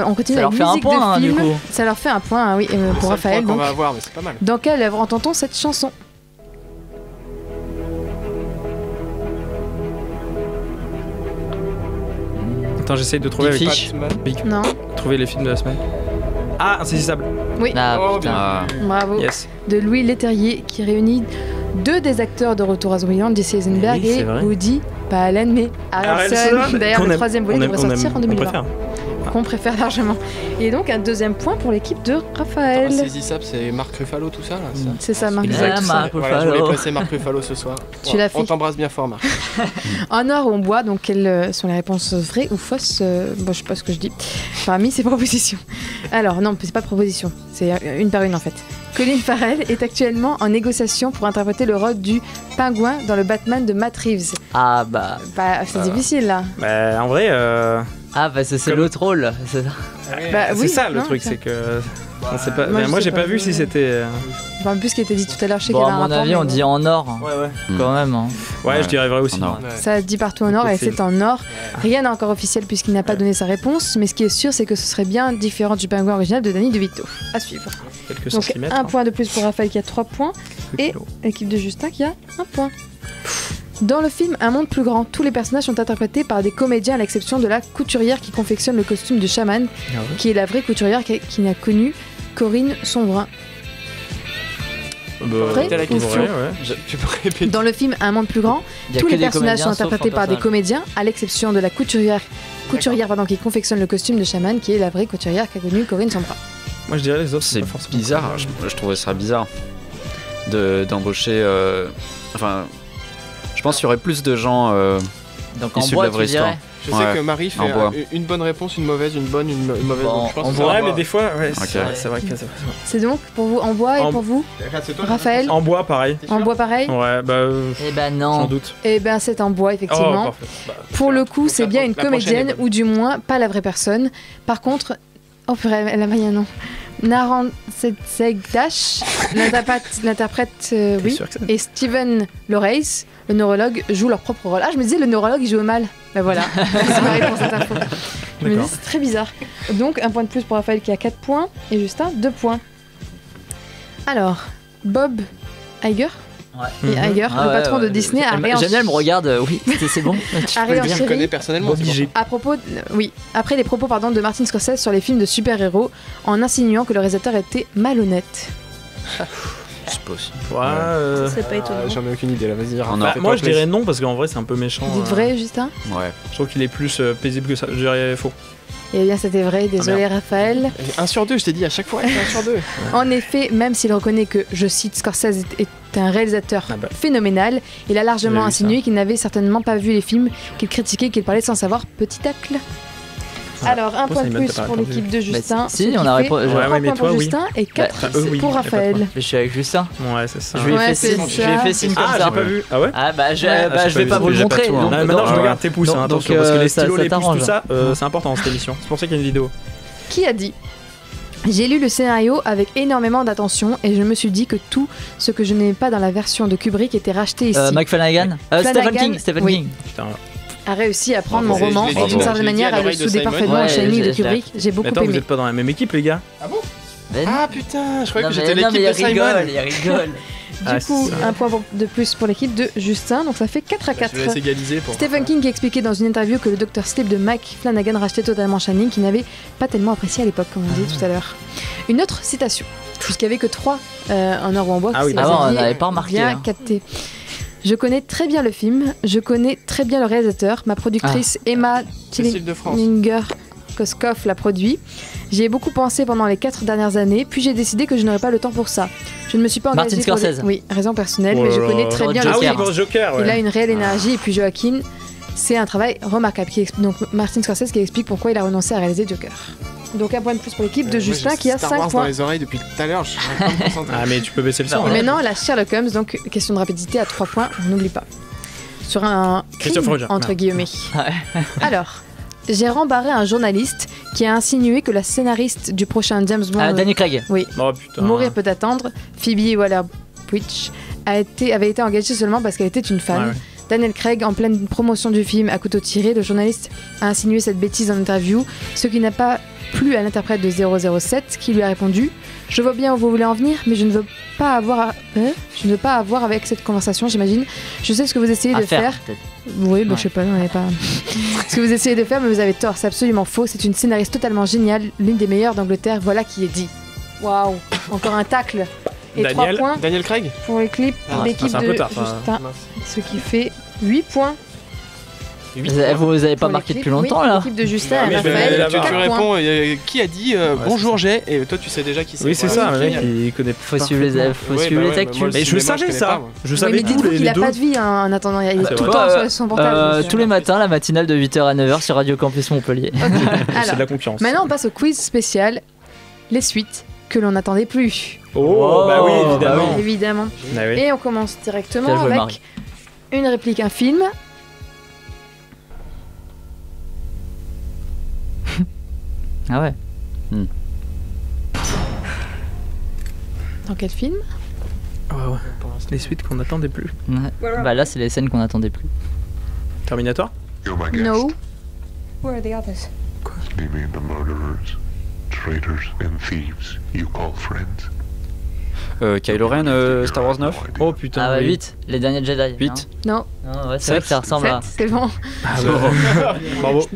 On continue Ça avec leur fait un musique point, de hein, du film. coup. Ça leur fait un point, hein, oui, C'est pour le Raphaël. point qu'on Donc, va avoir, mais c'est pas mal. dans quelle œuvre entend-on cette chanson? Attends, j'essaye de trouver Big avec Fish. Non. trouver les films de la semaine. Ah, Insaisissable. Oui. Ah, Oh, putain. Ah. Bravo. Yes. De Louis Leterrier qui réunit deux des acteurs de Retour à Zombieland, Jesse Eisenberg Oui, c'est et vrai. Woody, pas Allen, mais Harrelson. Harrelson, D'ailleurs, qu'on le aime- troisième volet on aime- devrait on sortir aime- en on 2020. préfère. Qu'on préfère largement. Et donc, un deuxième point pour l'équipe de Raphaël. Saisissable, c'est Marc Ruffalo tout ça là. C'est ça, Marc. Exact. Ah, Marc Voilà, je voulais Ruffalo. placer Marc Ruffalo ce soir. Tu l'as fait. On t'embrasse bien fort Marc. En or ou en bois, donc quelles sont les réponses vraies ou fausses? Bon, je sais pas ce que je dis. Parmi ces propositions. Alors, non, c'est pas proposition, c'est une par une en fait. Colin Farrell est actuellement en négociation pour interpréter le rôle du pingouin dans le Batman de Matt Reeves. Ah bah. Bah, c'est difficile là. Bah en vrai, Ah bah c'est Comme- l'autre rôle. C'est ça. Bah, c'est oui, ça le non, truc, ça- c'est que on sait pas. Moi, mais je moi sais j'ai pas. pas vu si c'était. Enfin, en plus, ce qui était dit tout à l'heure, je sais Bon, qu'il y à avait un mon rapport, avis, mais on bon. dit en or. Ouais. Quand même. Hein. Ouais, je dirais vrai aussi. En or. Ça se dit partout en or et c'est en or. Rien n'est encore officiel puisqu'il n'a pas donné sa réponse, mais ce qui est sûr, c'est que ce serait bien différent du pingouin original de Danny DeVito. À suivre. Quelques Donc centimètres. un point de plus pour Raphaël qui a 3 points et l'équipe de Justin qui a 1 point. Dans le film Un monde plus grand, tous les personnages sont interprétés par des comédiens à l'exception de la couturière qui confectionne le costume de chaman, qui est la vraie couturière qui n'a connu Corinne Sombrin. Vrai C'était la ou question. faux Tu peux répéter. Dans le film Un monde plus grand, Il y a tous que les des personnages sont comédiens, sauf interprétés un par des personnage. comédiens, à l'exception de la couturière qui confectionne le costume de chaman, qui est la vraie couturière qu'a connue Corinne Sombrin. Moi je dirais les autres. C'est pas forcément bizarre, je trouvais ça bizarre d'embaucher. Enfin, je pense qu'il y aurait plus de gens Donc en issus de bois, la vraie tu dirais. histoire. Je sais Ouais, que Marie fait en bois. une bonne réponse, une mauvaise, une bonne, une mauvaise. Bon, donc je pense en que bois. ça Ouais, va. mais des fois, ouais, Ok. c'est vrai que ça. C'est donc pour vous en bois et En- pour vous C'est toi, Raphaël En bois, pareil. En bois pareil Ouais, bah Eh ben sans non. doute. Eh ben c'est en bois Oh, effectivement. parfait. Bah, Pour le coup, Donc c'est la bien pro- une la prochaine est comédienne bonne. ou du moins pas la vraie personne. Par contre, oh purée, elle a mis un nom. Naran Segdash, l'interprète, oui, sûr que c'est- et Steven Loreis, le neurologue, jouent leur propre rôle. Ah, je me disais, le neurologue, il joue mal. Ben voilà, c'est ma réponse à cette info. Je me dis, c'est très bizarre. Donc, un point de plus pour Raphaël qui a 4 points, et Justin, 2 points. Alors, Bob Iger, Ouais. et Iger, Ah le ouais, patron de ouais. Disney, a J'aime bien, elle me regarde. Oui, c'est bon. Tu a peux le dire. Je le réenchéri connais personnellement. c'est pour ça. à propos, oui, après les propos de Martin Scorsese sur les films de super-héros, en insinuant que le réalisateur était malhonnête. C'est possible. Ouais. C'est pas étonnant. J'en ai aucune idée là, vas-y. Raph, En or. Bah, fais-toi moi je plaisir. dirais non parce qu'en vrai c'est un peu méchant. Dites vrai, Justin? Ouais. Je trouve qu'il est plus paisible que ça. Je dirais faux. Eh bien, c'était vrai, désolé Raphaël. 1 sur 2, je t'ai dit à chaque fois, 1 sur 2. En effet, même s'il reconnaît que, je cite, Scorsese est un réalisateur Ah bah. phénoménal, il a largement J'ai vu insinué qu'il n'avait certainement pas vu les films, qu'il critiquait, qu'il parlait sans savoir. Petit tacle. Alors, un point de Simon, plus t'as pas pour répondu. l'équipe de Justin. si, ce qui on a fait répondu. trois Ouais, mais points toi, pour oui. Justin et 4 Enfin, eux, oui, pour y a pas de Raphaël. problème. Je suis avec Justin. Ouais, c'est ça. Je lui ai Ouais, fait c'est signe. ça. Je lui ai fait signe comme Ah, ça. j'ai pas vu. Ah ouais Ah bah je Ah, vais j'ai pas vu, vous le j'ai pas montrer. tout, hein. donc- Non, mais maintenant je donc- regarde tes pouces, hein, donc, attention, parce que les ça- stylos, ça les pouces, t'arrange. tout ça, c'est important dans cette émission. C'est pour ça qu'il y a une vidéo. Qui a dit J'ai lu le scénario avec énormément d'attention et je me suis dit que tout ce que je n'ai pas dans la version de Kubrick était racheté ici. Mike Flanagan. Stephen Flanagan, King. Stephen oui. King. Putain. a réussi à prendre mon je l'ai roman dit, et d'une je certaine l'ai dit manière à à le l'oreille de souder Simon. parfaitement au Shining de j'ai- Kubrick. J'ai beaucoup Attends, vous aimé. êtes pas dans la même équipe, les gars? Ah putain, je croyais que Non, j'étais mais l'équipe il de Simon. rigole, il rigole. Ah, Du coup, c'est ça. un point de plus pour l'équipe de Justin, donc ça fait 4 à 4. Je vais laisser égaliser pour. Stephen King a expliqué dans une interview que le Dr. Sleep de Mike Flanagan rachetait totalement Shining, qu'il n'avait pas tellement apprécié à l'époque, comme on disait tout à l'heure. Une autre citation, puisqu'il n'y avait que 3 en or ou en bois. Ah oui, c'est- ah bon, vous on aviez n'avait pas remarqué, Bien hein. capté. Je connais très bien le film, je connais très bien le réalisateur, ma productrice Emma Cécile de France. Chillinger-Koskoff l'a produit. J'y ai beaucoup pensé pendant les 4 dernières années, puis j'ai décidé que je n'aurais pas le temps pour ça. Je ne me suis pas engagée Martin pour des... Scorsese. Oui, raison personnelle, Oh mais je là connais là. très bien Joker. le Ah oui, film. pour Joker, ouais. Il a une réelle énergie, et puis Joaquin, c'est un travail remarquable. Donc Martin Scorsese qui explique pourquoi il a renoncé à réaliser Joker. Donc un point de plus pour l'équipe de Justin qui a Star 5 Wars dans points. les oreilles depuis tout à l'heure, je suis pas me concentrer. Ah, mais tu peux baisser le son. Et hein. maintenant, la Sherlock Holmes, donc question de rapidité à 3 points, on n'oublie pas. Sur un Christophe crime, Roger, entre merde. guillemets. Alors, j'ai rembarré un journaliste qui a insinué que la scénariste du prochain James Bond... Ah, Daniel Craig. Oui. Oh putain. Mourir peut attendre, Phoebe Waller-Bridge avait été engagée seulement parce qu'elle était une fan. Ouais, ouais. Daniel Craig, en pleine promotion du film à couteau tiré, le journaliste a insinué cette bêtise en interview, ce qui n'a pas plu à l'interprète de 007 qui lui a répondu « Je vois bien où vous voulez en venir, mais je ne veux pas avoir avec cette conversation, j'imagine. Je sais ce que vous essayez de faire. peut-être. Oui, bah, Ouais. je sais pas, on n'est pas... ce que vous essayez de faire, mais vous avez tort, c'est absolument faux. C'est une scénariste totalement géniale, l'une des meilleures d'Angleterre, voilà qui est dit. Waouh, encore un tacle. Et 3 Daniel. points Daniel Craig. pour l'équipe l'équipe c'est un de peu tard, Justin, ce qui fait 8 points. Vous avez pas pour marqué l'équipe- depuis longtemps oui, là? l'équipe de Justin Ah, et mais je vais Raphaël, aller Tu, là-bas. 4 tu points. réponds qui a dit bonjour Jay et toi tu sais déjà qui c'est. Oui, c'est Voilà. ça, le mec, il connaît Faut suivre les actus. Mais je savais ça. Je Oui, savais mais tout, dites-vous les qu'il a deux. pas de vie hein, en attendant, il est c'est tout le vrai. temps sur son portable. Tous les matins, la matinale de 8h à 9h sur Radio Campus Montpellier. C'est Alors, de la concurrence. maintenant on passe au quiz spécial, les suites que l'on n'attendait plus. Oh, bah oui, Oh, évidemment. bah Évidemment. Ah oui. Et on commence Bien directement joué, avec Marie. une réplique, un film. Ah ouais. Dans quel film? Ouais, ouais. Les suites qu'on n'attendait plus. Ouais. Bah là, c'est les scènes qu'on n'attendait plus. Terminator? No. Where are the others? You mean the murderers, traitors, and thieves you call friends? Kylo Ren, Star Wars 9. Oh putain. Ah ouais, oui. 8. Les derniers Jedi. 8. Non. Non, ouais, c'est vrai que ça ressemble à. 7, c'est bon. Ah, bah, bravo.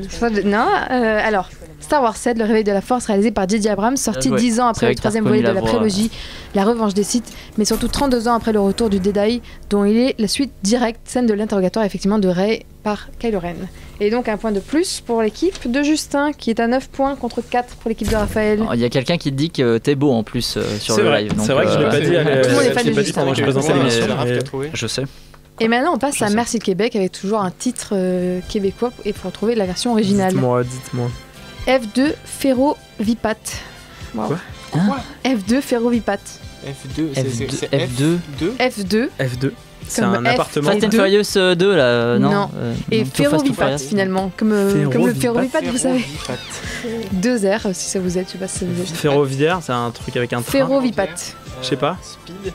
Non, alors, Star Wars 7, le réveil de la force, réalisé par J.J. Abrams, sorti Bien joué. 10 ans C'est après vrai le que t'as 3e reconnu volet de la la voix. prélogie, La Revanche des Sith, mais surtout 32 ans après le retour du Jedi, dont il est la suite directe, scène de l'interrogatoire effectivement de Rey par Kylo Ren. Et donc un point de plus pour l'équipe de Justin, qui est à 9 points contre 4 pour l'équipe de Raphaël. Il y a quelqu'un qui te dit que t'es beau en plus sur C'est le vrai, live. c'est vrai que je l'ai pas dit. Tout le monde est fan Je l'ai de pas dit Justin. pendant que je présentais Ouais, l'émission. c'est la raf mais- qui a trouvé. Je sais. Et maintenant on passe à Merci le Québec avec toujours un titre québécois et pour retrouver la version originale. Dites-moi. F2 Ferrovipat. Wow. Hein F2 Ferrovipat. F2, c'est F2. F2 F2. C'est Comme un F, appartement. Fast and deux. Furious 2 là, non. Non. Et non, Too Fast, Too Ferrovipat Furious. finalement, comme le Ferrovipat. Ferrovipat, vous savez. 2 R si ça vous aide, je sais pas si ça vous aide. Ferroviaire, c'est un truc avec un train. Ferrovipat. Je sais pas. Speed.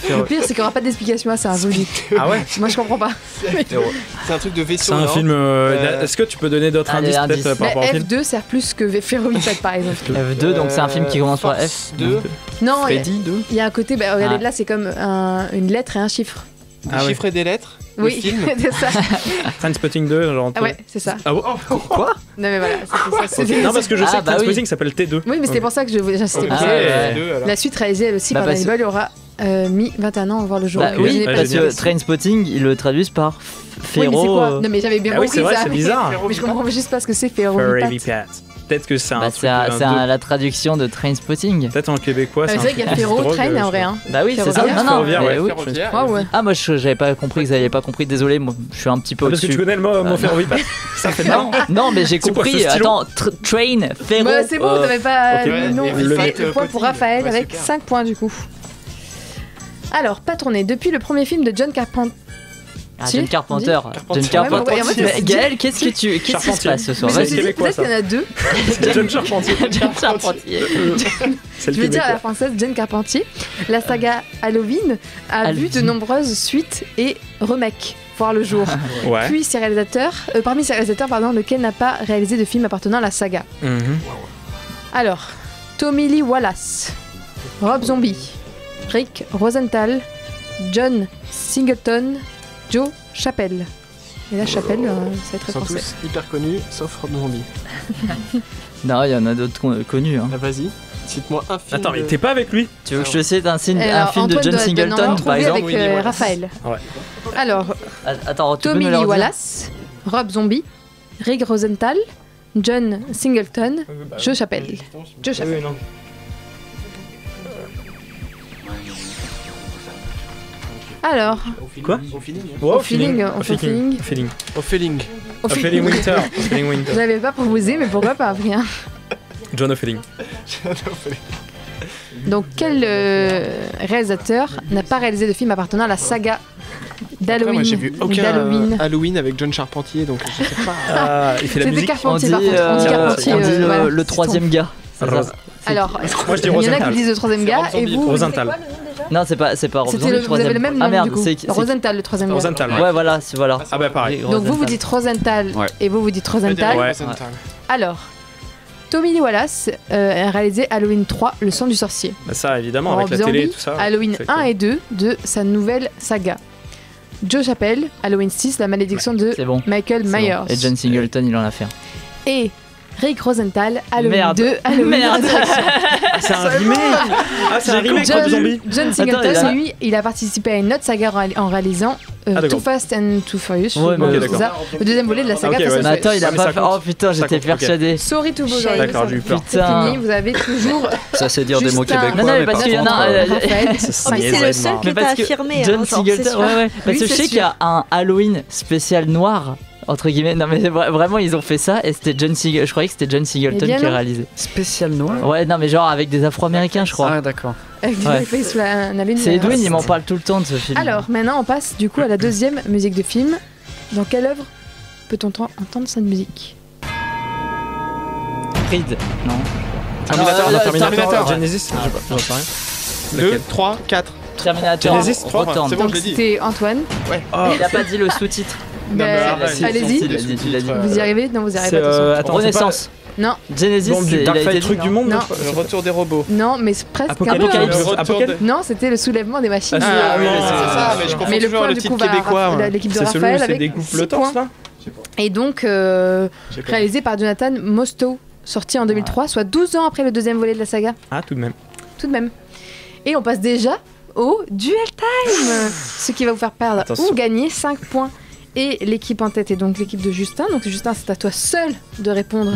Le pire, c'est qu'il n'y aura pas d'explication à ça, je vous le dis. Ah ouais. Moi, je comprends pas. C'est un truc de vaisseau. C'est un non film. Est-ce que tu peux donner d'autres Allez, indices peut-être indice. par rapport au film F2 sert plus que Ferrovipat, par exemple. F2, donc c'est un film qui commence par F. Force 2. Non, Freddy 2. il y a un côté, bah, regardez, Ah. là, c'est comme une lettre et un chiffre. Des Ah ouais. chiffres et des lettres. Le Oui, film. c'est ça. Trainspotting 2, genre. Ah ouais, c'est ça. Ah bon Quoi Non, mais voilà, c'était ça. Ok. Non, parce que je sais Ah, que bah oui. Trainspotting s'appelle T2. Oui, mais c'était pour ça que j'insistais Ok, pour Ah, ça. ouais. F2, alors. La suite réalisée elle aussi Bah, par parce- Danny Boyle aura mis 21 ans à voir le jour. Bah Je oui, n'ai pas parce vu. que Trainspotting, ils le traduisent par Oui, Ferro. mais c'est quoi Non, mais j'avais bien Ah oui, compris c'est vrai, ça. c'est bizarre. Mais je comprends juste pas ce que c'est Ferrovipat. Ferrovipat. Peut-être que c'est un Bah, truc. c'est la traduction de Trainspotting. Peut-être en québécois. Ah, mais c'est vrai qu'il y a Ferro, Train en vrai. Hein. Bah oui, c'est ça. Ferroviaire. Non, non, Ferroviaire, mais ouais. oui. Ferroviaire. Ah ouais. Ah, moi j'avais pas compris que vous aviez pas compris. Désolé, moi je suis un petit peu Parce que au-dessus. tu connais le mot Ferrovipat. Ça fait mal. Non, mais j'ai C'est quoi, compris. ce stylo Attends, Train, Ferro. Bah, c'est bon, t'avais pas ok. le nom. Ouais, Le Fight, point pour Potting. Raphaël Ouais, avec super. 5 points du coup. Alors, pas tourné. Depuis le premier film de John Carpenter. Ah, John Carpenter. John Ouais, Carpenter. ouais, en fait, Mais Gaël, qu'est-ce qui se Charpentier. passe ce soir Mais je me Ouais, suis dit, québécois, peut-être qu'il y en a deux. John Charpentier. John Charpentier. C'est le Je vais dire à la québécois. française John Carpentier. La saga Halloween a vu de nombreuses suites et remakes. voir le jour. Ouais. Puis parmi ces réalisateurs, lequel n'a pas réalisé de film appartenant à la saga. Alors, Tommy Lee Wallace, Rob Zombie, Rick Rosenthal, John Singleton, Joe Chappelle. Et là, Chappelle, ça va être très français. Ils sont tous hyper connus, sauf Rob Zombie. Non, il y en a d'autres connus. Hein. Ah, vas-y, cite-moi un film. Attends, mais t'es pas avec lui? Tu veux que je te cite un film de Antoine John Singleton, par exemple? Avec Raphaël. Ouais. Alors, attends, Tommy Lee Wallace, Rob Zombie, Rick Rosenthal, John Singleton, Joe Chappelle. Joe Chappelle. Oui, non. Alors. Quoi? Au feeling. Au feeling. Au feeling. Ophélie Winter. Je n'avais pas proposé, mais pourquoi pas, rien. John Ophéling. Donc, quel réalisateur n'a pas réalisé de film appartenant à la saga d'Halloween? Moi, j'ai vu aucun Halloween avec John Charpentier, donc je sais pas. Il fait la musique. Carpentier, par contre. On dit Carpentier. On dit le troisième gars. Alors, moi je dis il y en a Rosenthal. qui disent le troisième gars, et vous. Rosenthal. Non, c'est pas Rob Zombie, le Vous troisième. avez le même nom, merde, du coup. Rosenthal, le troisième gars. Rosenthal. Ouais, voilà. Ah bah pareil. Donc vous dites Rosenthal et vous dites Rosenthal. Ouais. Alors, Tommy Lee Wallace a réalisé Halloween 3, Le sang du sorcier. Bah ça évidemment, avec Rob la télé et Zombie, tout ça. Halloween 1 et 2 de sa nouvelle saga. Joe Chappelle, Halloween 6, La malédiction de Michael Myers. Bon. Et John Singleton, il en a fait un. Et Rick Rosenthal, Halloween 2, Halloween Merde. C'est un remake. C'est un remake Rob Zombie. John Singleton, lui, il a participé à une autre saga en réalisant Too Fast and Too Furious. Ouais, c'est ça. Le deuxième volet de la saga. Mais attends, il a pas fait. Oh putain, j'étais persuadé. Sorry to bother. D'accord, j'ai eu peur. C'est fini, vous avez toujours. Ça c'est dire des mots québécois. Non, mais parce qu'il y en a. C'est le seul que t'as affirmé. John Singleton, ouais. Parce que je sais qu'il y a un Halloween spécial noir. Entre guillemets, non mais vraiment ils ont fait ça et c'était John Singleton, je croyais que c'était John Singleton qui a réalisé. Spécial noir? Ouais, non mais genre avec des Afro-Américains je crois. Ah d'accord. C'est Edwin, il m'en parle tout le temps de ce film. Alors maintenant on passe du coup à la deuxième musique de film. Dans quelle œuvre peut-on entendre cette musique? Creed, non. Terminator, Genesis, j'en sais rien. 2, 3, 4. Terminator. Genesis 3, c'est bon, je l'ai dit. C'était Antoine. Ouais. Il a pas dit le sous-titre. Allez-y. Vous y arrivez? Non, vous y arrivez pas. Attends, Renaissance. Non. Genesis, c'est Dark Fate, truc du monde. Non. Le retour des robots. Non, mais c'est presque. Apocalypse. Non, c'était le soulèvement des machines. Ah oui, c'est ça. Mais je confonds toujours le titre québécois. L'équipe de Raphaël avec des le torse là. Et donc réalisé par Jonathan Mostow, sorti en 2003, soit 12 ans après le deuxième volet de la saga. Ah, tout de même. Tout de même. Et on passe déjà au Duel Time, ce qui va vous faire perdre ou gagner 5 points. Et l'équipe en tête est donc l'équipe de Justin. Donc Justin, c'est à toi seul de répondre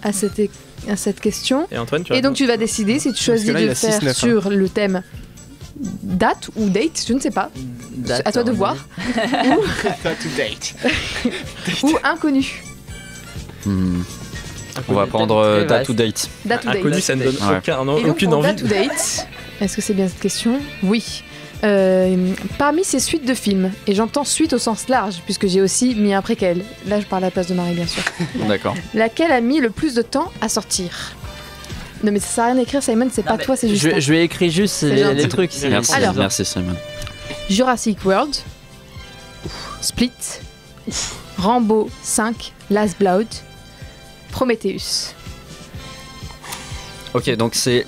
à cette question. Et Antoine, et donc tu vas décider si tu choisis de faire sur le thème date ou date, je ne sais pas. Date, à toi de voir. Date ou date. Ou inconnu. On va prendre date ou date. Date ou date. Inconnu, ça ne donne aucune envie. Date ou date. Est-ce que c'est bien cette question? Oui. Parmi ces suites de films, et j'entends suite au sens large, puisque j'ai aussi mis un préquel. Là, je parle à la place de Marie, bien sûr. D'accord. Laquelle a mis le plus de temps à sortir? Non, mais ça sert à rien d'écrire, Simon, c'est pas toi, c'est juste. Je vais écrire juste les trucs. Merci, Simon. Jurassic World, Split, Rambo 5, Last Blood, Prometheus. Ok, donc c'est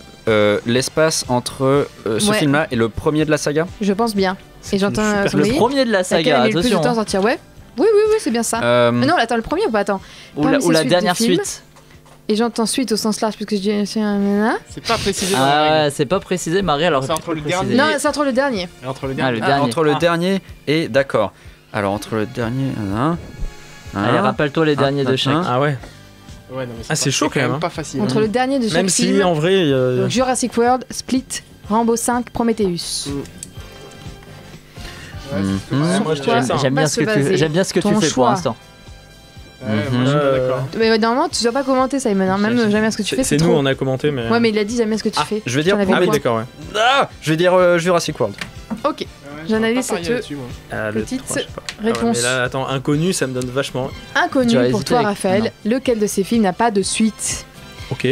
l'espace entre ce film-là et le premier de la saga? Je pense bien. Et j'entends le premier de la saga, attention. Le plus de temps à sortir, ouais. Oui, c'est bien ça. Non, attends, le premier ou pas? Attends. Ou la dernière suite. Et j'entends suite au sens large, puisque je dis. C'est pas précisé. Ah, c'est pas précisé, Marie, alors. C'est entre le dernier. Non, c'est entre le dernier. Entre le dernier. Entre le dernier et. D'accord. Alors, entre le dernier. Allez, rappelle-toi les derniers de chaque. Ah ouais. Ouais, non, mais c'est chaud quand même. Pas facile. Entre le dernier de chaque même film. Si en vrai. Donc, Jurassic World, Split, Rambo 5, Prometheus. J'aime bien ce que tu fais pour l'instant. Ouais, moi je suis pas d'accord. Mais normalement, tu dois pas commenter, Simon. Hein. Même jamais ce que tu fais. C'est nous, on a commenté, mais. Ouais, mais il a dit jamais ce que tu fais. Je vais dire. Ah oui, d'accord, ouais. Je vais dire Jurassic World. Ok. J'analyse cette petite réponse. Mais là, attends, inconnu, ça me donne vachement. Inconnu pour toi, Raphaël. Lequel de ces films n'a pas de suite? Ok.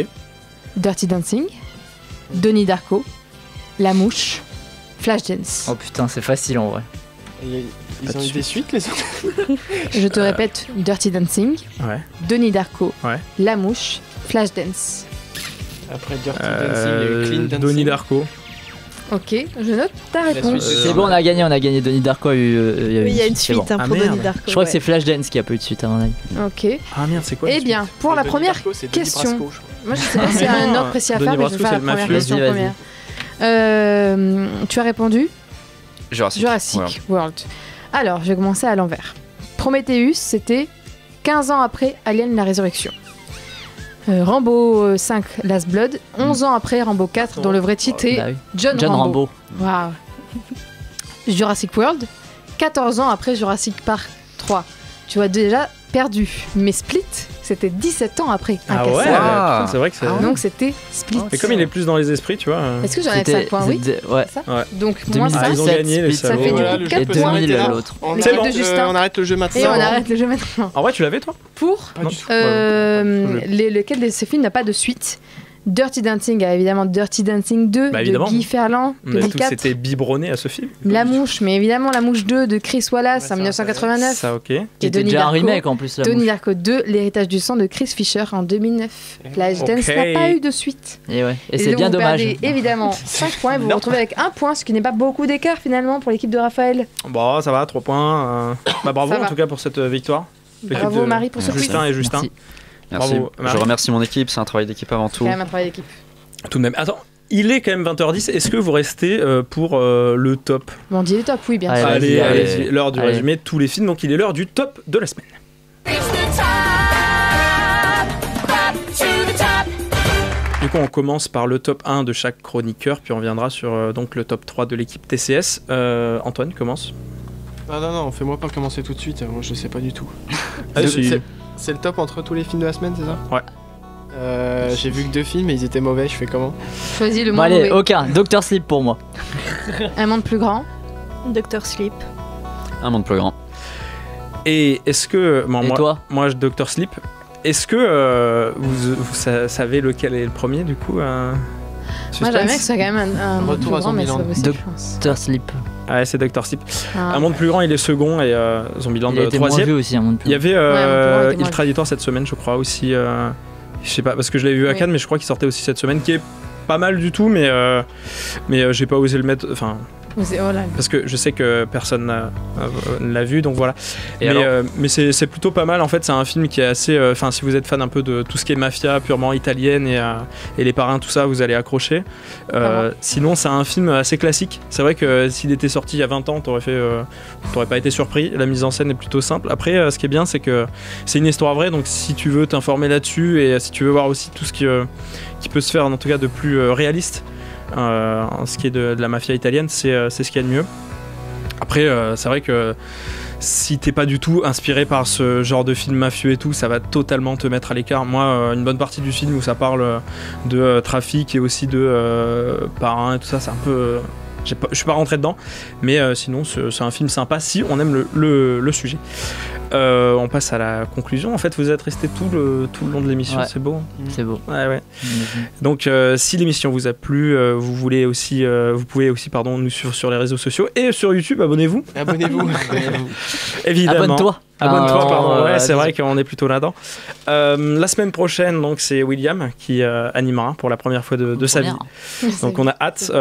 Dirty Dancing, Donnie Darko, La Mouche, Flashdance. Oh putain, c'est facile en vrai. Ils ont eu des suites, les autres. Je te répète, Dirty Dancing, Ouais. Donnie Darko, Ouais. La Mouche, Flashdance. Après Dirty Dancing, il y a eu Clean Dancing. Donnie Darko. Ok, je note ta réponse. C'est bon, on a gagné. Donnie Darko a eu. Oui, il y a une c'est suite bon. hein, pour Donnie Darko. Je crois que ouais. c'est Flashdance qui a pas eu de suite à mon avis. Ok. Ah merde, c'est quoi Eh bien, pour la première question. Moi, je sais pas s'il y a un ordre précis à faire, mais je vais faire la première question première. Tu as répondu Jurassic World. Alors, je vais commencer à l'envers. Prometheus, c'était 15 ans après Alien la Résurrection. Rambo 5 Last Blood, 11 ans après Rambo 4, dont le vrai titre est John Rambo. Waouh. Jurassic World, 14 ans après Jurassic Park 3. Tu as déjà perdu. Mais Split, c'était 17 ans après. Ah ouais, c'est vrai que c'est... Donc c'était Split. Et comme il est plus dans les esprits, tu vois... Est-ce que j'en ai 5 points? Oui. Ouais. Donc moi, ça, ils ont gagné, les ça fait du coup 4 et points. 2000 l'autre. L'équipe de Justin. On arrête le jeu maintenant. Et on arrête le jeu maintenant. En vrai, tu l'avais, toi? Pour lequel de ces films n'a pas de suite? Dirty Dancing a évidemment Dirty Dancing 2 de Guy Ferland, 2004. C'était biberonné à ce film. La Mouche, mais évidemment La Mouche 2 de Chris Wallace en 1989. Ça, ok. Qui était déjà un remake en plus. Donnie Darko 2, L'héritage du sang de Chris Fisher en 2009. Flashdance n'a pas eu de suite. Et c'est bien dommage. Vous perdez évidemment 5 points et vous vous retrouvez avec 1 point, ce qui n'est pas beaucoup d'écart finalement pour l'équipe de Raphaël. Bon, ça va, 3 points. Bravo Ça en va. tout cas pour cette victoire. Bravo Marie pour ce quiz. Justin et Justin. Merci. Bravo, je remercie mon équipe, c'est un travail d'équipe avant tout. C'est quand même un travail d'équipe. Tout de même. Attends, il est quand même 20h10. Est-ce que vous restez pour le top? Bon, on dit les top, oui, bien sûr. Allez, l'heure du résumé de tous les films. Donc il est l'heure du top de la semaine. Du coup, on commence par le top 1 de chaque chroniqueur, puis on viendra sur donc le top 3 de l'équipe TCS. Antoine, commence. Non, fais-moi pas commencer tout de suite, moi je sais pas du tout. C'est le top entre tous les films de la semaine, c'est ça? Ouais. J'ai vu que 2 films et ils étaient mauvais, je fais comment? Choisis le moins mauvais. Allez, aucun. Dr. Sleep pour moi. Un monde plus grand. Dr. Sleep. Un monde plus grand. Et est-ce que... Bon, toi moi, Dr. Sleep. Est-ce que vous savez lequel est le premier, du coup Moi, j'aimerais que ce soit quand même un monde plus grand, mais c'est pas possible, je pense. Dr. Sleep. Ouais, c'est Dr. Sleep. Un monde plus grand, il est second et Zombieland il a été troisième. moins vu aussi, un monde plus Il y avait Ouais, Il Traditor cette semaine, je crois aussi. Je sais pas, parce que je l'avais vu à Cannes, mais je crois qu'il sortait aussi cette semaine, qui est pas mal du tout, mais j'ai pas osé le mettre. Enfin. Parce que je sais que personne ne l'a vu, donc voilà. Mais c'est plutôt pas mal. En fait, c'est un film qui est assez. Enfin, si vous êtes fan un peu de tout ce qui est mafia purement italienne et les parrains, tout ça, vous allez accrocher. Sinon, c'est un film assez classique. C'est vrai que s'il était sorti il y a 20 ans, t'aurais pas été surpris. La mise en scène est plutôt simple. Après, ce qui est bien, c'est que c'est une histoire vraie. Donc, si tu veux t'informer là-dessus et si tu veux voir aussi tout ce qui peut se faire, en tout cas, de plus réaliste. En ce qui est de la mafia italienne, c'est ce qu'il y a de mieux. Après, c'est vrai que si t'es pas du tout inspiré par ce genre de film mafieux et tout, ça va totalement te mettre à l'écart. Moi, une bonne partie du film où ça parle de trafic et aussi de parrain et tout ça, c'est un peu... je suis pas rentré dedans, mais sinon c'est un film sympa si on aime le sujet. On passe à la conclusion. En fait, vous êtes resté tout le long de l'émission, ouais. C'est beau. C'est beau. Ouais. Donc, si l'émission vous a plu, vous pouvez aussi nous suivre sur les réseaux sociaux et sur YouTube. Abonnez-vous. Évidemment. Abonne-toi. Abonne-toi, pardon. Ouais, c'est vrai qu'on est plutôt là-dedans. La semaine prochaine, donc, c'est William qui animera pour la première fois de sa vie. Donc, on a hâte.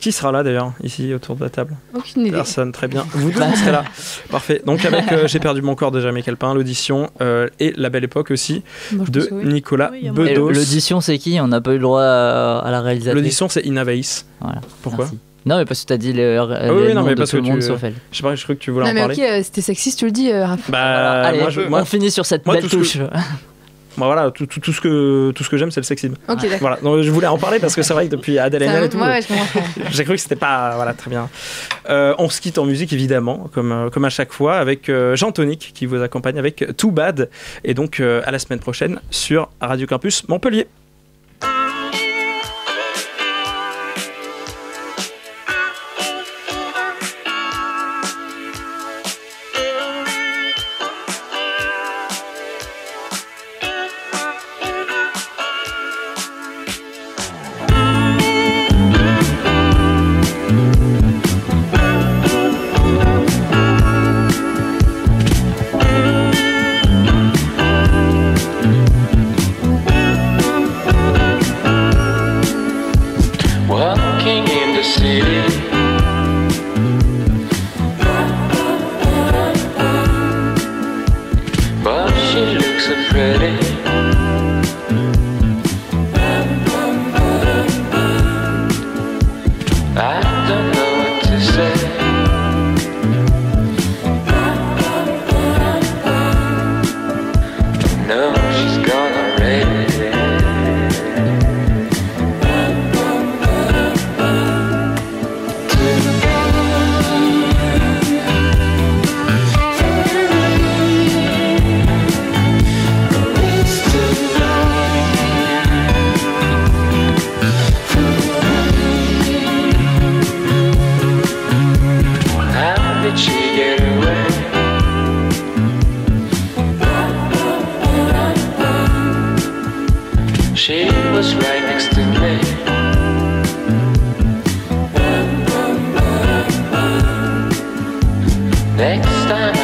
Qui sera là d'ailleurs, ici, autour de la table? Aucune idée. Personne, très bien. Vous deux, vous serez là. Parfait. Donc, avec J'ai perdu mon corps de Jamie Calpin, l'audition et La Belle Époque aussi, de Nicolas Bedos. L'audition, c'est qui? On n'a pas eu le droit à la réalisatrice. L'audition, c'est Ina Veis. Voilà. Pourquoi? Merci. Non, mais parce que t'as dit les oui, noms mais de parce tout le que monde sauf elle. Je sais pas, je crois que tu voulais en parler. Non, mais ok, c'était sexiste, tu le dis, Raph. Bah, allez, moi, on finit sur cette belle touche. Moi, voilà, tout ce que j'aime, c'est le sexisme. Ok, d'accord. Voilà, donc je voulais en parler parce que c'est vrai que depuis Adèle Haenel et tout, ouais, je comprends. j'ai cru que c'était pas très bien. On se quitte en musique évidemment, comme à chaque fois, avec Jean Tonic qui vous accompagne avec Too Bad, et donc à la semaine prochaine sur Radio Campus Montpellier. Next time.